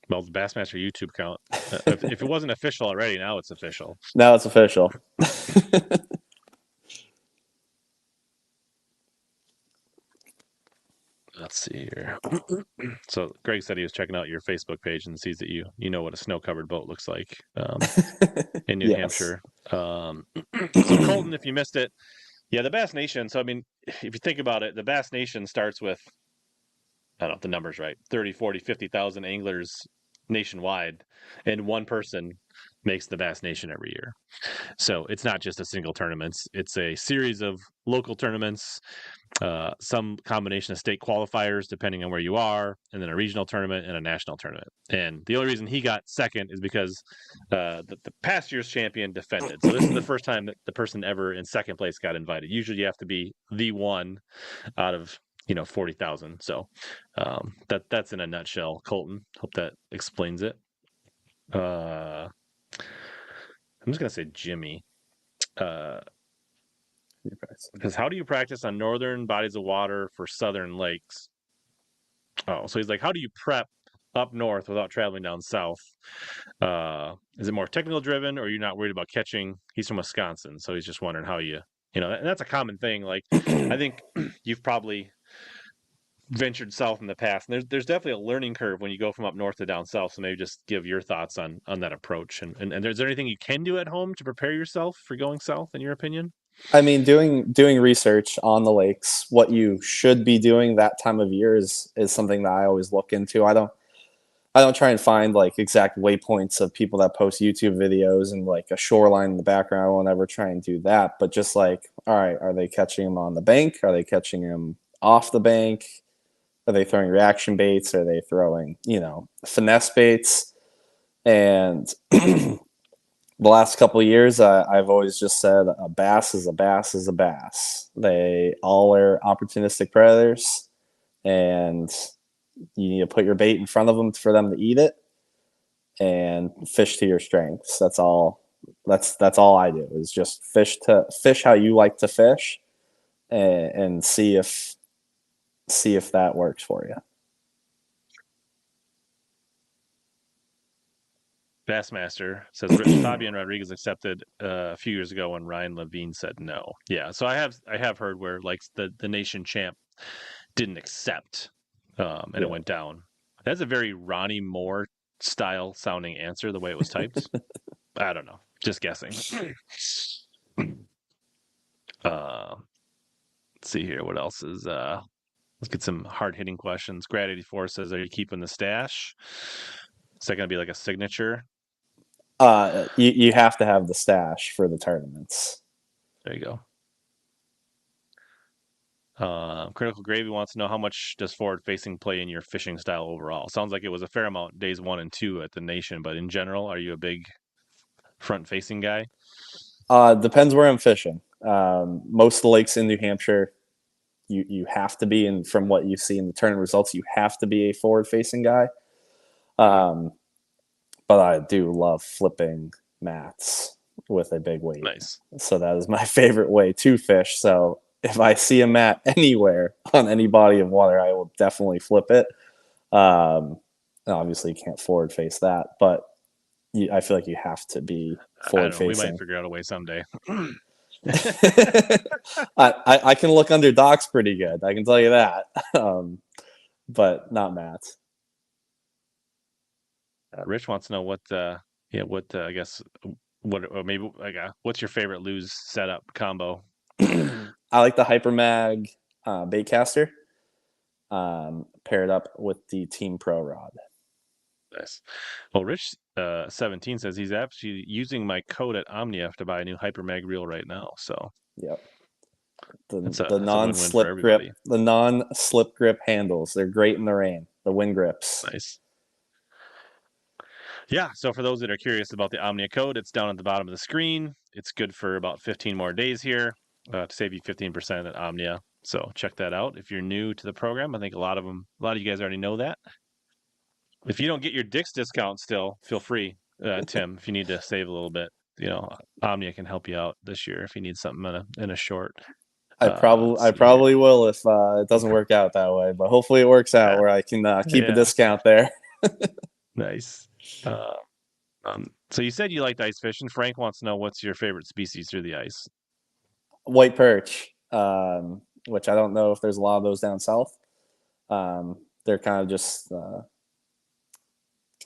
Well, the Bassmaster YouTube account, if it wasn't official already, now it's official. Now it's official. Let's see here. So Greg said he was checking out your Facebook page and sees that you know what a snow-covered boat looks like in New Yes. Hampshire. So Colton, if you missed it, yeah, the Bass Nation. So I mean, if you think about it, the Bass Nation starts with, I don't know if the number's right, 30, 40, 50,000 anglers nationwide, and one person makes the Bass Nation every year. So it's not just a single tournament. It's a series of local tournaments, some combination of state qualifiers depending on where you are, and then a regional tournament and a national tournament. And the only reason he got second is because the past year's champion defended. So this is the first time that the person ever in second place got invited. Usually you have to be the one out of 40,000. So that's in a nutshell. Colton, hope that explains it. I'm just gonna say Jimmy. Because how do you practice on northern bodies of water for southern lakes? Oh, so he's like, how do you prep up north without traveling down south? Is it more technical driven, or are you not worried about catching? He's from Wisconsin, so he's just wondering how and that's a common thing. Like, I think you've probably ventured south in the past, and there's definitely a learning curve when you go from up north to down south. So maybe just give your thoughts on that approach, and is there anything you can do at home to prepare yourself for going south, in your opinion? I mean, doing research on the lakes, what you should be doing that time of year is something that I always look into. I don't try and find like exact waypoints of people that post YouTube videos and like a shoreline in the background. I won't ever try and do that. But just like, all right, are they catching them on the bank? Are they catching them off the bank? Are they throwing reaction baits? Are they throwing, finesse baits? And the last couple of years, I've always just said a bass is a bass is a bass. They all are opportunistic predators, and you need to put your bait in front of them for them to eat it and fish to your strengths. That's all. That's all I do is just fish how you like to fish, and see if that works for you. Bassmaster says Fabian Rodriguez accepted a few years ago when Ryan Levine said no. Yeah, so I have heard where like the nation champ didn't accept, and it went down. That's a very Ronnie Moore style sounding answer, the way it was typed. I don't know, just guessing. Let's see here, what else is let's get some hard hitting questions. Grad84 says, are you keeping the stash? Is that going to be like a signature? You have to have the stash for the tournaments. There you go. Critical Gravy wants to know, how much does forward facing play in your fishing style overall? Sounds like it was a fair amount days 1 and 2 at the Nation, but in general, are you a big front facing guy? Depends where I'm fishing. Most of the lakes in New Hampshire, you have to be, and from what you see in the tournament results, you have to be a forward facing guy. But I do love flipping mats with a big weight. Nice. So that is my favorite way to fish. So if I see a mat anywhere on any body of water, I will definitely flip it. Obviously, you can't forward face that, but I feel like you have to be forward facing. We might figure out a way someday. I can look under docks pretty good. I can tell you that, but not mats. Rich wants to know what I guess what's your favorite lose setup combo? I like the Hypermag baitcaster paired up with the Team Pro rod. Nice. Well, Rich 17 says he's actually using my code at Omnia to buy a new Hypermag reel right now. So yep, the non-slip grip handles, they're great in the rain. The wind grips, nice. Yeah, so for those that are curious about the Omnia code, it's down at the bottom of the screen. It's good for about 15 more days here to save you 15% at Omnia. So check that out. If you're new to the program, I think a lot of you guys already know that. If you don't get your Dick's discount still, feel free, Tim, if you need to save a little bit. Omnia can help you out this year if you need something in a short. I probably will if it doesn't work out that way, but hopefully it works out where I can keep a discount there. Nice. So you said you liked ice fishing. Frank wants to know, what's your favorite species through the ice? White perch, which I don't know if there's a lot of those down south. They're kind of just kind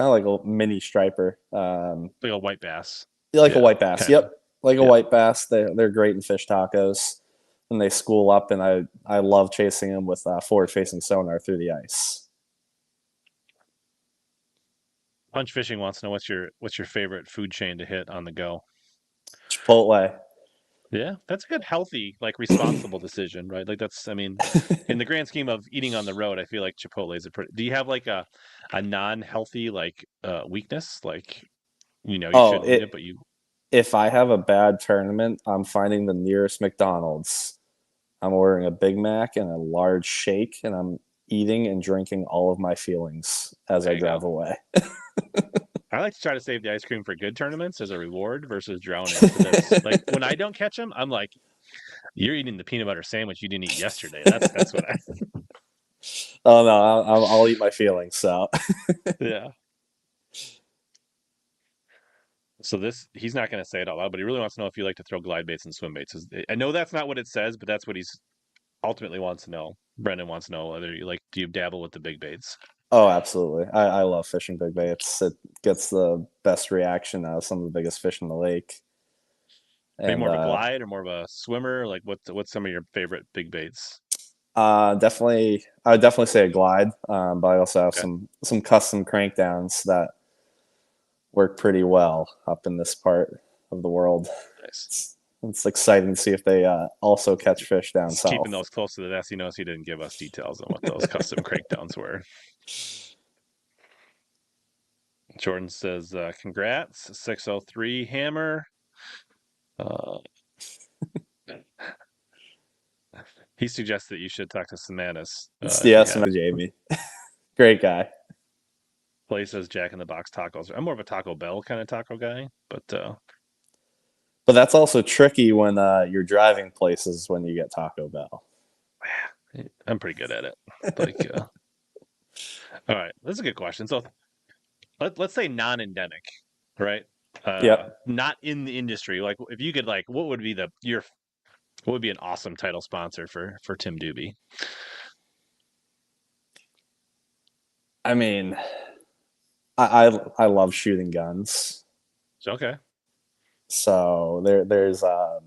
of like a mini striper. Like a white bass. Like a Yeah, white bass. kinda. Yep. Like a Yeah. white bass. They're great in fish tacos. And they school up, and I love chasing them with forward facing sonar through the ice. Punch Fishing wants to know what's your favorite food chain to hit on the go. Chipotle. Yeah, that's a good, healthy, like responsible decision, right? Like that's, I mean, in the grand scheme of eating on the road, I feel like Chipotle is a pretty. Do you have like a non-healthy like weakness, like you know you Oh, shouldn't eat it, but you if I have a bad tournament, I'm finding the nearest McDonald's. I'm ordering a Big Mac and a large shake, and I'm eating and drinking all of my feelings as there I you drive go. away. I like to try to save the ice cream for good tournaments as a reward versus drowning. Because that's like when I don't catch them, I'm like, you're eating the peanut butter sandwich you didn't eat yesterday. That's what I. Oh no, I'll eat my feelings. So Yeah. So he's not going to say it out loud, but he really wants to know if you like to throw glide baits and swim baits. I know that's not what it says, but that's what he's ultimately wants to know. Brendan wants to know whether you like, do you dabble with the big baits? oh, absolutely. I love fishing big baits. It gets the best reaction out of some of the biggest fish in the lake. Are you And more of a glide or more of a swimmer? Like what's some of your favorite big baits? definitely, I would definitely say a glide. But I also have Okay. some custom crankdowns that work pretty well up in this part of the world. Nice. It's exciting to see if they also catch fish down Just south. keeping those close to the vest. He knows he didn't give us details on what those custom crankdowns were. Jordan says, congrats, 603 hammer. He suggests that you should talk to Semanis. Yes, and Jamie, great guy. Play says Jack in the Box tacos. I'm more of a Taco Bell kind of taco guy, but that's also tricky when you're driving places when you get Taco Bell. I'm pretty good at it. Like, all right, that's a good question. So let's say non-endemic, right? Yep. Not in the industry. Like, if you could, like, what would be what would be an awesome title sponsor for Tim Dube? I mean, I love shooting guns. Okay. So there's So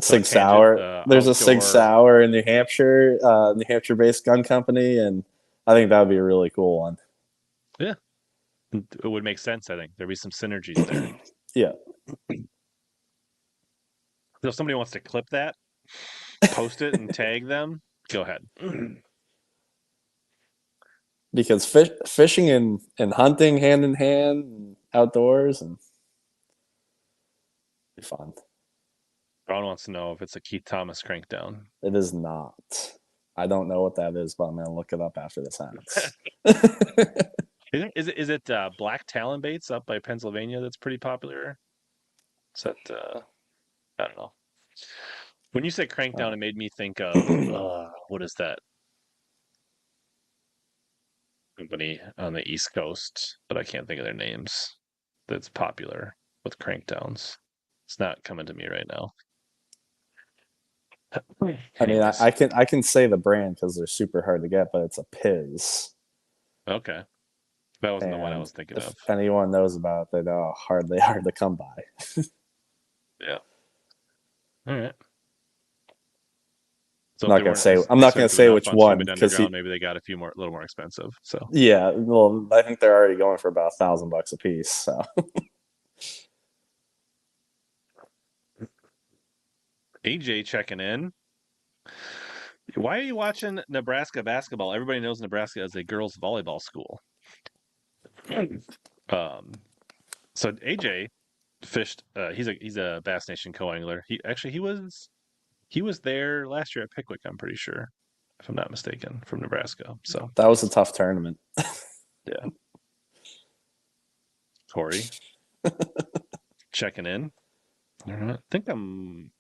Sig tangent, Sauer. There's a Sig outdoor. Sauer in New Hampshire based gun company, and I think that would be a really cool one. Yeah, it would make sense. I think there'd be some synergies there. Yeah. So if somebody wants to clip that, post it, and tag them, go ahead. Because fishing and hunting hand in hand, and outdoors, and be fun. Ron wants to know if it's a Keith Thomas crankdown. It is not. I don't know what that is, but I'm gonna look it up after this ends. Is it black talon baits up by Pennsylvania that's pretty popular? Is that I don't know. When you said crankdown, it made me think of what is that company on the East Coast, but I can't think of their names. That's popular with crankdowns. It's not coming to me right now. I mean, I can say the brand because they're super hard to get, but it's a Piz. Okay, that wasn't the one I And was thinking if of. anyone knows about it, they know how hard to come by. Yeah. All right. So I'm not gonna say which one because maybe they got a little more expensive. So yeah, well, I think they're already going for about $1,000 a piece. So AJ checking in. Why are you watching Nebraska basketball? Everybody knows Nebraska is a girls' volleyball school. So AJ fished. He's a Bass Nation co-angler. He was there last year at Pickwick. I'm pretty sure, if I'm not mistaken, from Nebraska. So that was a tough tournament. Yeah. Corey checking in. All right. I think I'm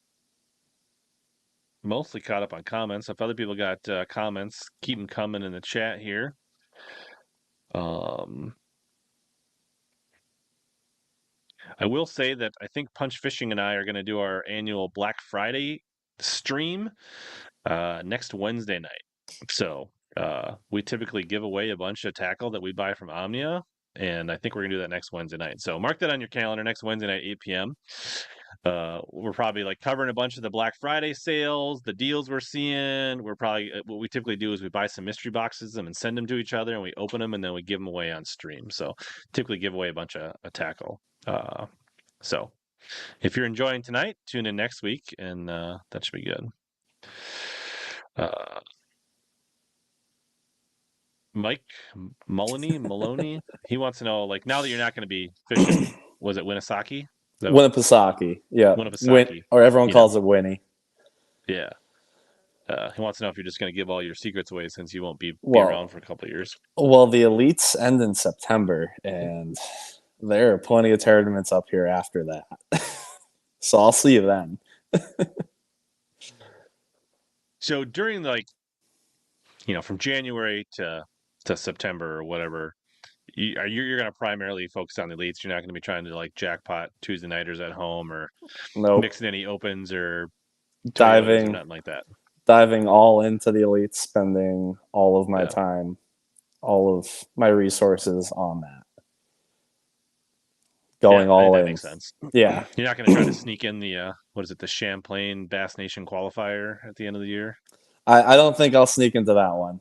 mostly caught up on comments. If other people got comments, keep them coming in the chat here. I will say that I think Punch Fishing and I are going to do our annual Black Friday stream next Wednesday night. So We typically give away a bunch of tackle that we buy from Omnia, and I think we're gonna do that next Wednesday night. So mark that on your calendar. Next Wednesday night, 8 p.m. We're probably like covering a bunch of the Black Friday sales, the deals we're seeing. We're probably what we typically do is we buy some mystery boxes and send them to each other, and we open them and then we give them away on stream. So typically give away a bunch of tackle. So if you're enjoying tonight, tune in next week, and that should be good. Mike Maloney, he wants to know, like, now that you're not going to be fishing, was it Winnipesaukee? Winnipesaukee, yeah. Winnipesaukee. Or everyone calls it Winnie. Yeah. He wants to know if you're just going to give all your secrets away since you won't be around for a couple of years. Well, the elites end in September, and there are plenty of tournaments up here after that. So I'll see you then. So during, like, from January to September or whatever, you're going to primarily focus on the elites. You're not going to be trying to like jackpot Tuesday nighters at home or mixing any opens or diving or nothing like that. Diving all into the elites, spending all of my time, all of my resources on that. Going all in. That makes sense. Yeah. You're not going to try to sneak in the the Champlain Bass Nation qualifier at the end of the year. I don't think I'll sneak into that one.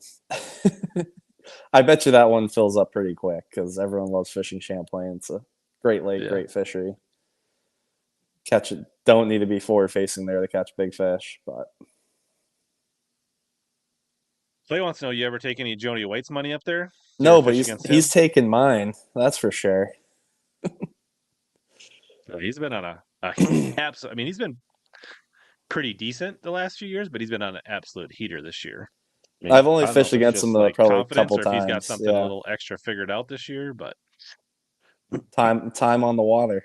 I bet you that one fills up pretty quick because everyone loves fishing Champlain. It's a great lake, great fishery. Catch it. Don't need to be forward facing there to catch big fish, but. Clay wants to know, you ever take any Jody White's money up there? No, but he's taken mine. That's for sure. He's been on a absolute. I mean, he's been pretty decent the last few years, but he's been on an absolute heater this year. I mean, I've only fished against him probably a couple times. He's got something a little extra figured out this year, but time on the water.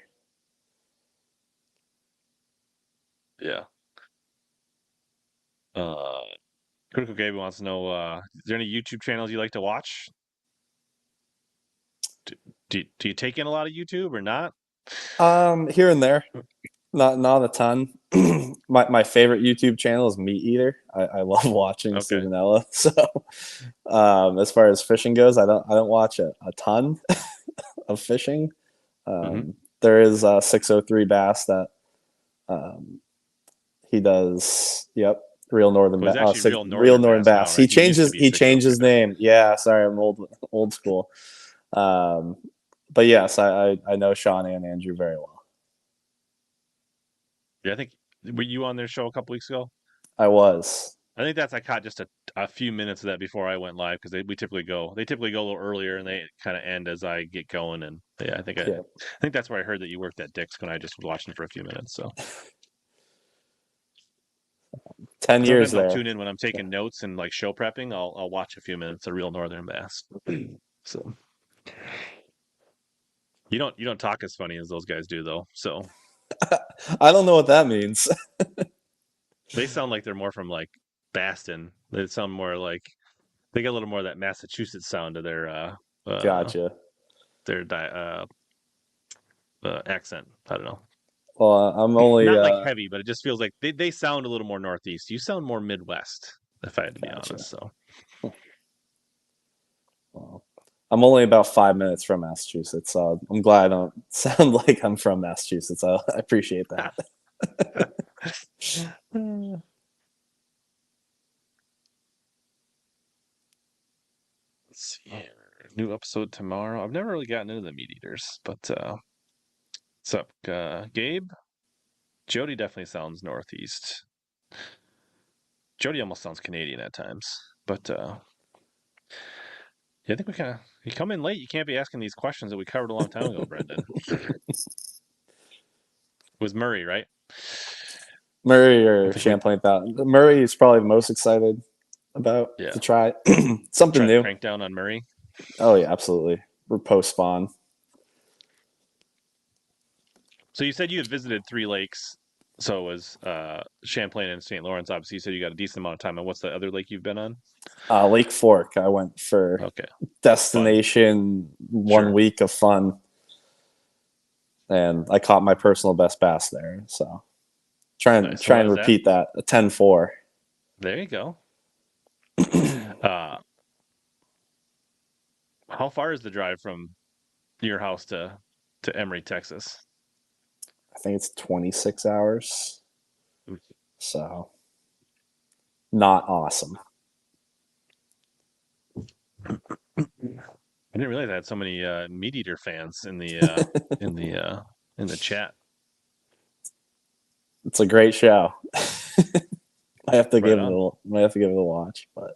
Yeah. Critical Gabe wants to know: is there any YouTube channels you like to watch? Do you take in a lot of YouTube or not? Here and there, not a ton. My favorite YouTube channel is Meat Eater. I love watching Stevenella. So, as far as fishing goes, I don't watch a ton of fishing. There is 603 Bass that he does. Yep, Real Northern Bass. Real Northern Bass. Now, right? He changed his name. Yeah, sorry, I'm old school. But yes, I know Sean and Andrew very well. Yeah, I think, were you on their show a couple weeks ago? I was. I think I caught just a few minutes of that before I went live because they typically go a little earlier and they kind of end as I get going. And yeah, I think that's where I heard that you worked at Dick's when I just was watching for a few minutes. So 10 years there. I'll tune in when I'm taking notes and like show prepping. I'll watch a few minutes of Real Northern Bass. So you don't talk as funny as those guys do though. So I don't know what that means. They sound like they're more from like Boston. They sound more like they get a little more of that Massachusetts sound to their gotcha. Their accent. I don't know. Well, I'm only not like heavy, but it just feels like they sound a little more Northeast. You sound more Midwest, if I had to be honest. So well, I'm only about 5 minutes from Massachusetts, so I'm glad I don't sound like I'm from Massachusetts. I appreciate that. Let's see here. New episode tomorrow. I've never really gotten into the Meat Eaters, but what's up, Gabe? Jody definitely sounds Northeast. Jody almost sounds Canadian at times, but yeah, I think you come in late. You can't be asking these questions that we covered a long time ago, Brendan. It was Murray, right? Murray or Champlain Fountain. Murray is probably the most excited about to try something new. Crank down on Murray. Oh yeah, absolutely. We're post spawn. So you said you had visited 3 lakes. So it was Champlain and St. Lawrence. Obviously, you said you got a decent amount of time. And what's the other lake you've been on? Lake Fork. I went for destination fun. 1 week of fun. And I caught my personal best bass there. So try and repeat that. A 10-4. There you go. How far is the drive from your house to Emory, Texas? I think it's 26 hours. So not awesome. I didn't realize I had so many meat eater fans in the in the chat. It's a great show. I have to Right give it on. might have to give it a watch, but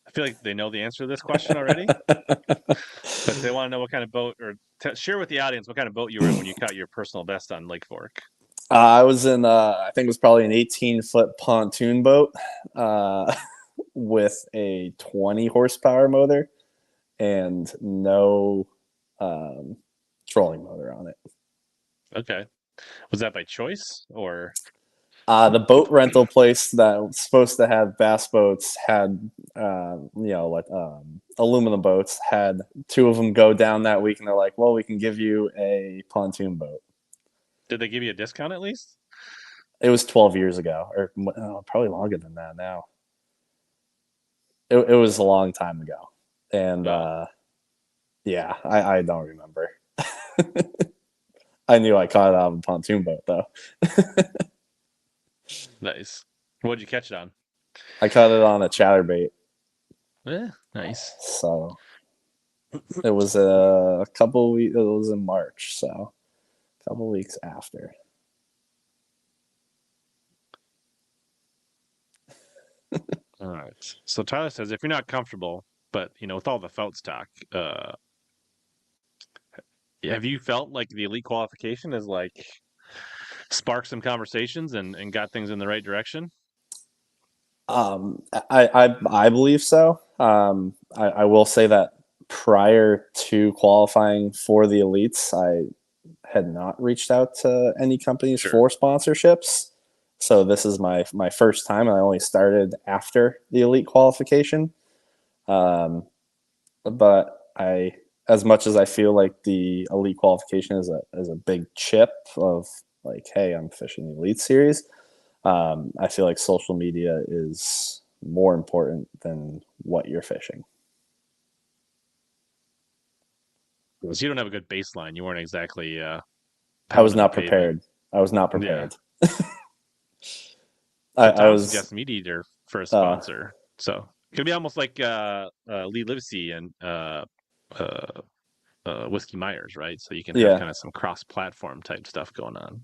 I feel like they know the answer to this question already, but they want to know what kind of boat, or share with the audience what kind of boat you were in when you caught your personal best on Lake Fork. I was in I think it was probably an 18-foot pontoon boat with a 20 horsepower motor and no trolling motor on it. Okay. Was that by choice or? The boat rental place that was supposed to have bass boats had, aluminum boats. Had two of them go down that week, and they're like, "Well, we can give you a pontoon boat." Did they give you a discount at least? It was 12 years ago, or probably longer than that now. It was a long time ago, and Wow. yeah, I don't remember. I knew I caught it out of a pontoon boat, though. Nice. What'd you catch it on? I caught it on a chatterbait. Nice. So it was a couple weeks. It was in March, so a couple weeks after. All right. So Tyler says, if you're not comfortable, but with all the Feltz talk, have you felt like the elite qualification has like sparked some conversations and got things in the right direction? I believe so. I will say that prior to qualifying for the elites, I had not reached out to any companies for sponsorships. So this is my first time, and I only started after the elite qualification. But as much as I feel like the elite qualification is a big chip of like, hey, I'm fishing the Elite Series. I feel like social media is more important than what you're fishing. So you don't have a good baseline. You weren't exactly. I was not prepared. I was not prepared. Yeah. So I Tom was suggests Meat Eater for a sponsor. So it could be almost like Lee Livesey and Whiskey Myers, right? So you can have kind of some cross-platform type stuff going on.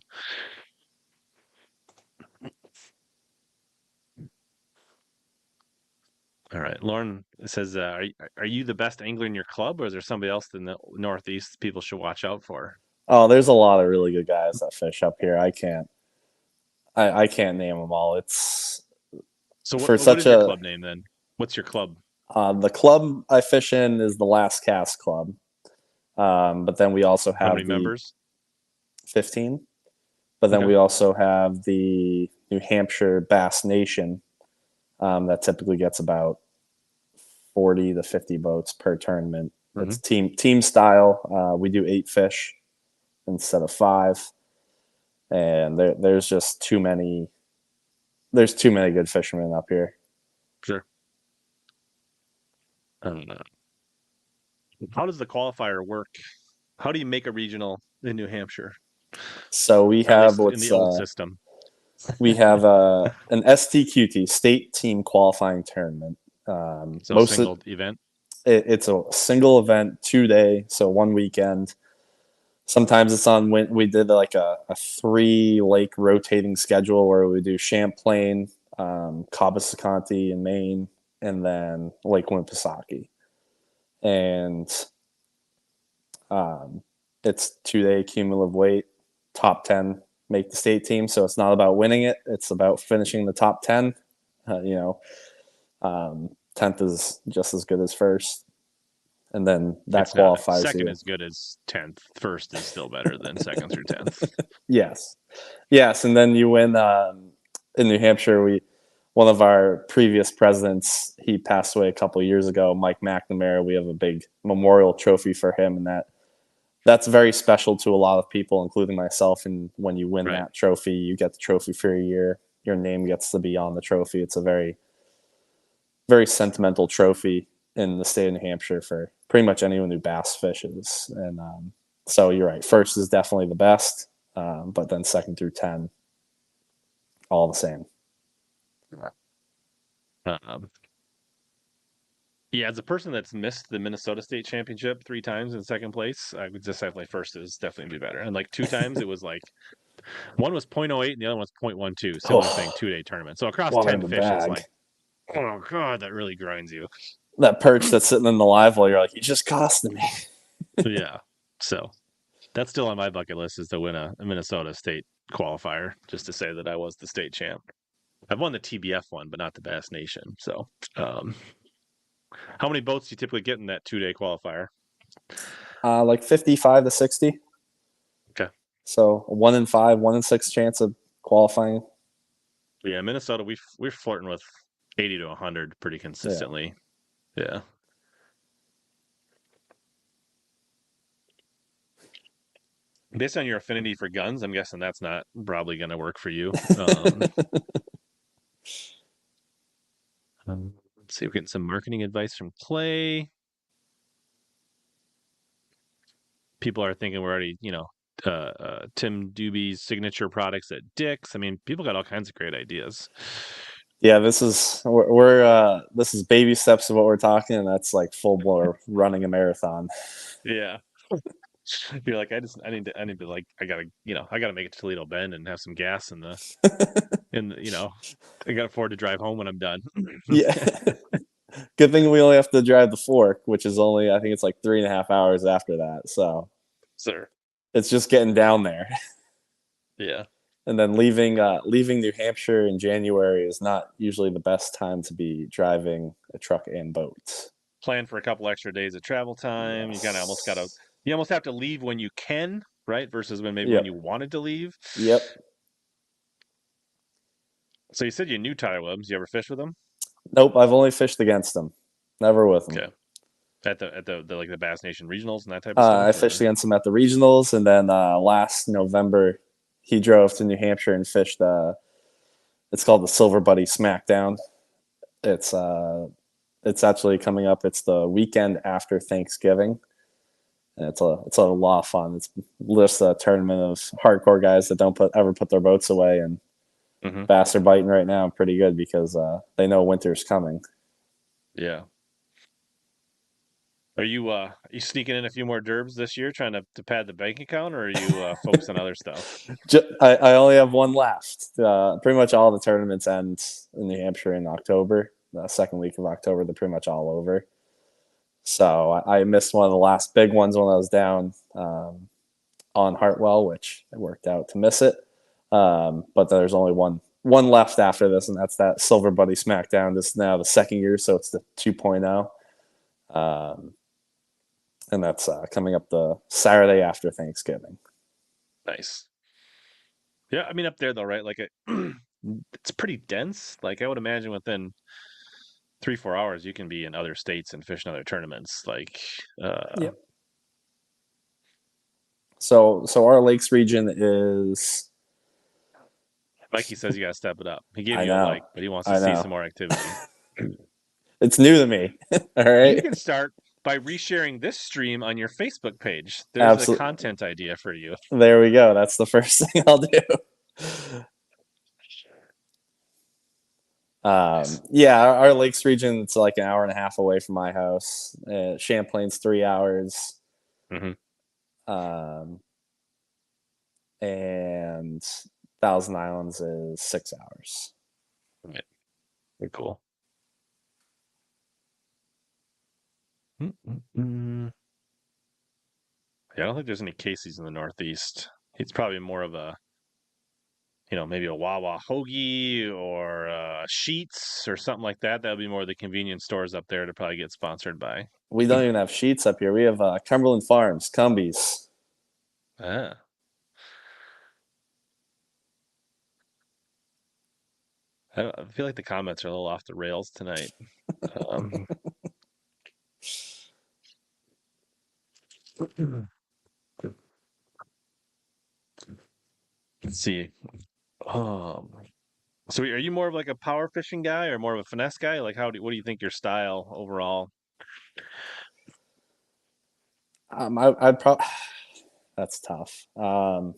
All right, Lauren says, "Are you the best angler in your club, or is there somebody else in the Northeast people should watch out for?" Oh, there's a lot of really good guys that fish up here. I can't name them all. It's so. For what is your club name then? What's your club? The club I fish in is the Last Cast Club, but then we also have how many members? 15. But then we also have the New Hampshire Bass Nation that typically gets about 40 to 50 boats per tournament. Mm-hmm. It's team style. We do 8 fish instead of 5, and there's just too many. There's too many good fishermen up here. Sure. How does the qualifier work? How do you make a regional in New Hampshire? So we have what's in the old system. We have an STQT, state team qualifying tournament. So a single event? It's a single event, 2-day, so one weekend. Sometimes it's on, we did like a 3-lake rotating schedule where we do Champlain, Cabo in Maine, and then Lake Winnipesaukee. And it's 2-day cumulative weight, top 10 make the state team. So it's not about winning it. It's about finishing the top 10. 10th is just as good as first. And then that qualifies you. Second is good as 10th. First is still better than second through 10th. Yes. And then you win in New Hampshire. One of our previous presidents, he passed away a couple of years ago, Mike McNamara. We have a big memorial trophy for him, and that's very special to a lot of people, including myself. And when you win that trophy, you get the trophy for a year. your name gets to be on the trophy. It's a very, very sentimental trophy in the state of New Hampshire for pretty much anyone who bass fishes. And so you're right. First is definitely the best, but then second through 10, all the same. Yeah, as a person that's missed the Minnesota State Championship 3 times in second place, I would just say like first is definitely be better. And like 2 times it was like one was 0.08 and the other one was 0.12, similar thing, 2-day tournament. So across Water 10 in the fish, it's bag. like, oh god, that really grinds you. That perch that's sitting in the live well, you're like, you just costed me. Yeah. So that's still on my bucket list, is to win a Minnesota State qualifier, just to say that I was the state champ. I've won the TBF one, but not the Bass Nation. So how many boats do you typically get in that 2-day qualifier? Like 55 to 60. Okay. So 1 in 5, 1 in 6 chance of qualifying. Yeah, Minnesota, we're flirting with 80 to 100 pretty consistently. Yeah. Based on your affinity for guns, I'm guessing that's not probably going to work for you. Let's see, we're getting some marketing advice from Clay. People are thinking we're already, Tim Dube's signature products at Dick's. I mean, people got all kinds of great ideas. Yeah, this is this is baby steps of what we're talking, and that's like full blown running a marathon. Yeah. You're like, I need to like, I gotta make it to Toledo Bend and have some gas I gotta afford to drive home when I'm done. Yeah. Good thing we only have to drive the Fork, which is only, I think it's like 3.5 hours after that. So Sir. it's just getting down there. Yeah. And then leaving New Hampshire in January is not usually the best time to be driving a truck and boat. Plan for a couple extra days of travel time. Yes. You almost have to leave when you can, right? Versus when you wanted to leave. Yep. So you said you knew Tyler Williams. You ever fish with him? Nope, I've only fished against him. Never with him. Okay. At the Bass Nation regionals and that type of stuff? I fished against him at the regionals, and then last November he drove to New Hampshire and fished. It's called the Silver Buddy Smackdown. It's actually coming up. It's the weekend after Thanksgiving, and it's a lot of fun. It's just a tournament of hardcore guys that don't ever put their boats away, and bass are biting right now pretty good because they know winter's coming. Yeah. Are you sneaking in a few more derbs this year, trying to pad the bank account, or are you focused on other stuff? I only have one left. Pretty much all the tournaments end in New Hampshire in October. The second week of October, they're pretty much all over. So I missed one of the last big ones when I was down on Hartwell, which it worked out to miss it. But there's only one left after this, and that's that Silver Buddy Smackdown. This is now the second year, so it's the 2.0. And that's coming up the Saturday after Thanksgiving. Nice. Yeah, I mean up there though, right? Like it's pretty dense. Like I would imagine within 3-4 hours you can be in other states and fish in other tournaments. Like Yep. So our lakes region is. Mikey says you gotta step it up. He gave you a like, but he wants to see some more activity. It's new to me. All right. You can start by resharing this stream on your Facebook page. There's a content idea for you. There we go. That's the first thing I'll do. Yeah, our lakes region, it's like an hour and a half away from my house. Champlain's 3 hours. And Thousand Islands is 6 hours. Right. Very cool. Yeah, I don't think there's any Casey's in the Northeast. It's probably more of a, maybe a Wawa Hoagie or Sheets or something like that. That would be more of the convenience stores up there to probably get sponsored by. We don't even have Sheets up here. We have Cumberland Farms, Cumbies. Ah. I feel like the comments are a little off the rails tonight. Let's see. So are you more of like a power fishing guy or more of a finesse guy? Like what do you think your style overall? I'd probably that's tough. The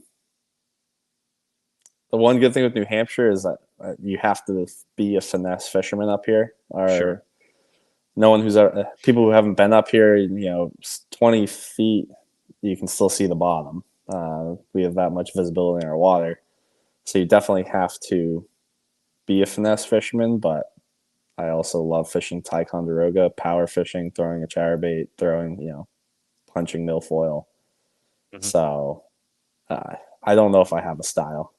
one good thing with New Hampshire is that you have to be a finesse fisherman up here. Sure. Or no one who's people who haven't been up here, 20 feet, you can still see the bottom. We have that much visibility in our water, so you definitely have to be a finesse fisherman. But I also love fishing Ticonderoga, power fishing, throwing a chatterbait, punching milfoil. Mhm. So I don't know if I have a style.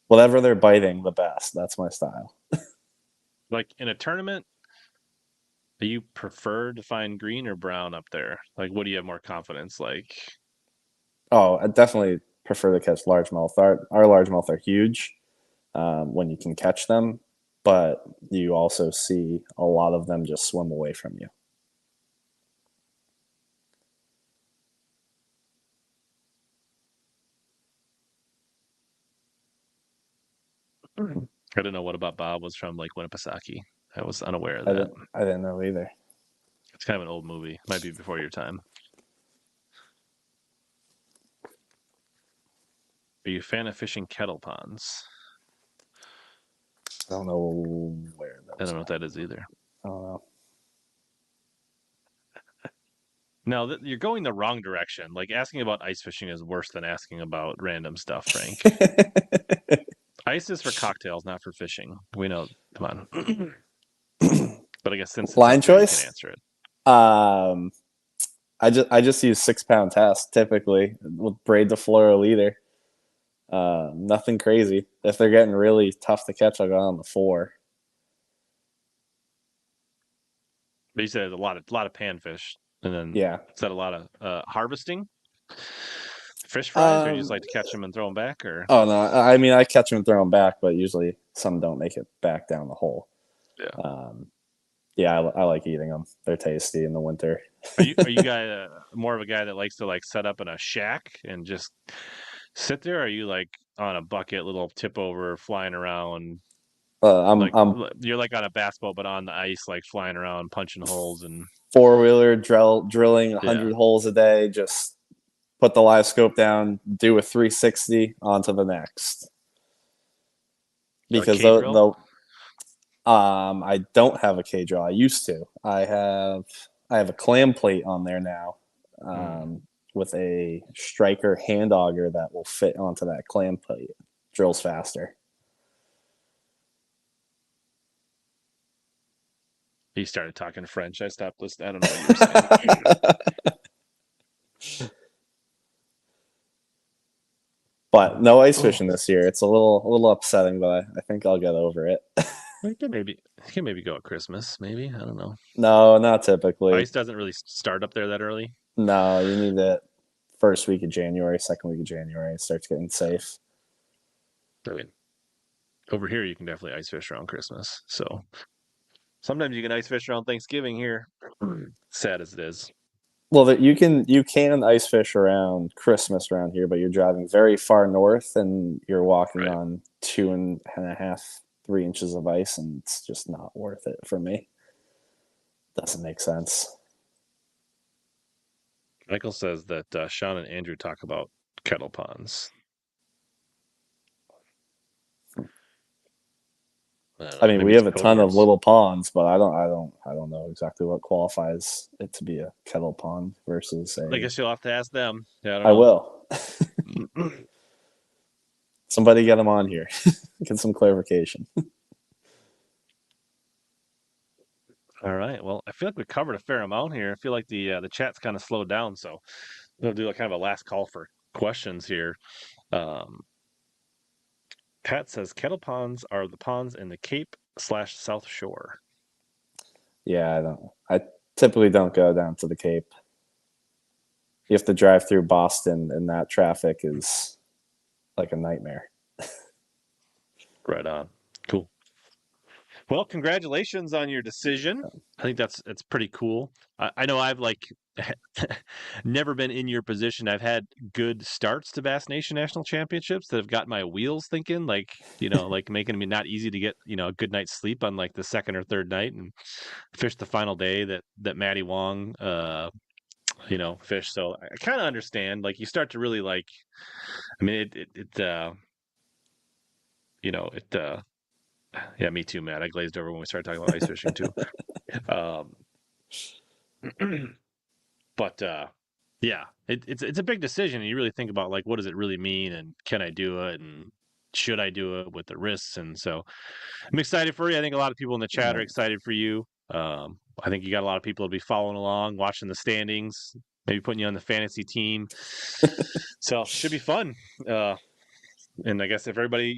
Whatever they're biting, the best. That's my style. Like in a tournament, do you prefer to find green or brown up there? Like, what do you have more confidence? Like, Oh, I definitely prefer to catch largemouth. Our largemouth are huge when you can catch them, but you also see a lot of them just swim away from you. I don't know what about Bob was from like Winnipesaukee. I was unaware of I that. didn't know either. It's kind of an old movie. Might be before your time. Are you a fan of fishing kettle ponds? I don't know where I those don't know what are. that is either. I don't know. No, you're going the wrong direction. Like asking about ice fishing is worse than asking about random stuff, Frank. Ice is for cocktails, not for fishing. We know. Come on. But I guess since it's a Line stew, you can choice? answer it. I just use 6 pound test typically with braid to fluoro leader. Nothing crazy. If they're getting really tough to catch, I'll go on the 4. But you said a lot of panfish, and then Yeah. is that a lot of harvesting fish fries, or you just like to catch them and throw them back, or? Oh no, I mean I catch them and throw them back, but usually some don't make it back down the hole. Yeah. Yeah, I like eating them. They're tasty in the winter. Are you guy more of a guy that likes to like set up in a shack and just sit there? Or are you like on a bucket, little tip over, flying around? Like I'm you're like on a bass boat, but on the ice, like flying around, punching holes, and 4-wheeler drilling yeah. 100 holes a day. Just put the live scope down, do a 360 onto the next. Because I don't have a K draw. I used to. I have a clam plate on there now, with a striker hand auger that will fit onto that clam plate. Drills faster. He started talking French. I stopped listening. I don't know what you were saying. But no ice fishing this year. It's a little upsetting, but I think I'll get over it. You can maybe go at Christmas. Maybe, I don't know. No, not typically. Ice doesn't really start up there that early. No, you need it first week of January, second week of January. It starts getting safe. I mean, over here you can definitely ice fish around Christmas. So sometimes you can ice fish around Thanksgiving here. Sad as it is. Well, you can ice fish around Christmas around here, but you're driving very far north and you're walking on 2.5, 3 inches of ice, and it's just not worth it for me. Doesn't make sense. Michael says that Sean and Andrew talk about kettle ponds. I mean, we have a ton of little ponds, but I don't know exactly what qualifies it to be a kettle pond versus a. I guess you'll have to ask them. Yeah, I will. Somebody get them on here. Get some clarification. All right. Well, I feel like we covered a fair amount here. I feel like the chat's kind of slowed down, so we'll do kind of a last call for questions here. Pat says kettle ponds are the ponds in the Cape/South Shore. Yeah, I typically don't go down to the Cape. You have to drive through Boston, and that traffic is like a nightmare. Right on. Cool. Well, congratulations on your decision. I think it's pretty cool. I know I've like never been in your position. I've had good starts to Bass Nation National Championships that have got my wheels thinking, like, like making me not easy to get, a good night's sleep on like the second or third night, and fish the final day that Matty Wong, fished. So I kind of understand. Like, you start to really like. I mean, yeah, me too, Matt. I glazed over when we started talking about ice fishing too. But yeah, it's a big decision, and you really think about like, what does it really mean, and can I do it, and should I do it with the risks? And so I'm excited for you. I think a lot of people in the chat are excited for you. I think you got a lot of people to be following along, watching the standings, maybe putting you on the fantasy team. So should be fun. And I guess if everybody,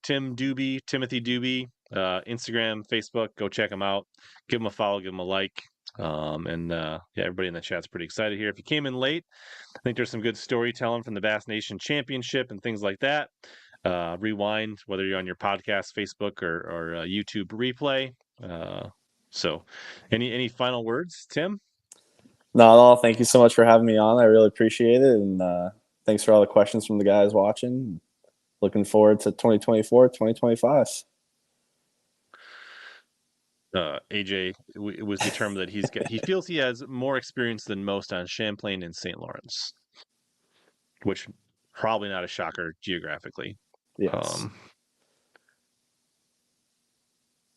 Tim Dube, Timothy Dube, Instagram, Facebook, go check him out. Give him a follow, give him a like. Everybody in the chat's pretty excited here. If you came in late, I think there's some good storytelling from the Bass Nation Championship and things like that. Rewind, whether you're on your podcast, Facebook, or YouTube replay. So any final words, Tim? Not at all. Thank you so much for having me on. I really appreciate it. And thanks for all the questions from the guys watching. Looking forward to 2024, 2025. AJ was determined that he feels he has more experience than most on Champlain and St. Lawrence, which probably not a shocker geographically. Yes.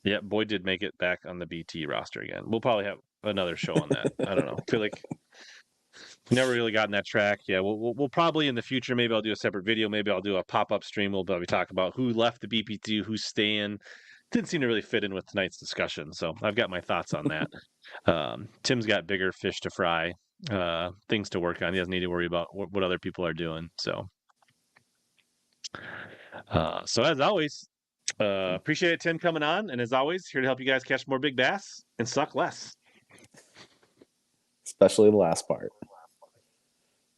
Yeah, Boyd did make it back on the BT roster again. We'll probably have another show on that. I don't know. I feel like we never really gotten that track. Yeah, we'll probably in the future, maybe I'll do a separate video. Maybe I'll do a pop-up stream. We'll probably talk about who left the BPT, who's staying. Didn't seem to really fit in with tonight's discussion, so I've got my thoughts on that. Tim's got bigger fish to fry, things to work on. He doesn't need to worry about what other people are doing. So as always, appreciate it, Tim, coming on, and as always, here to help you guys catch more big bass and suck less. Especially the last part.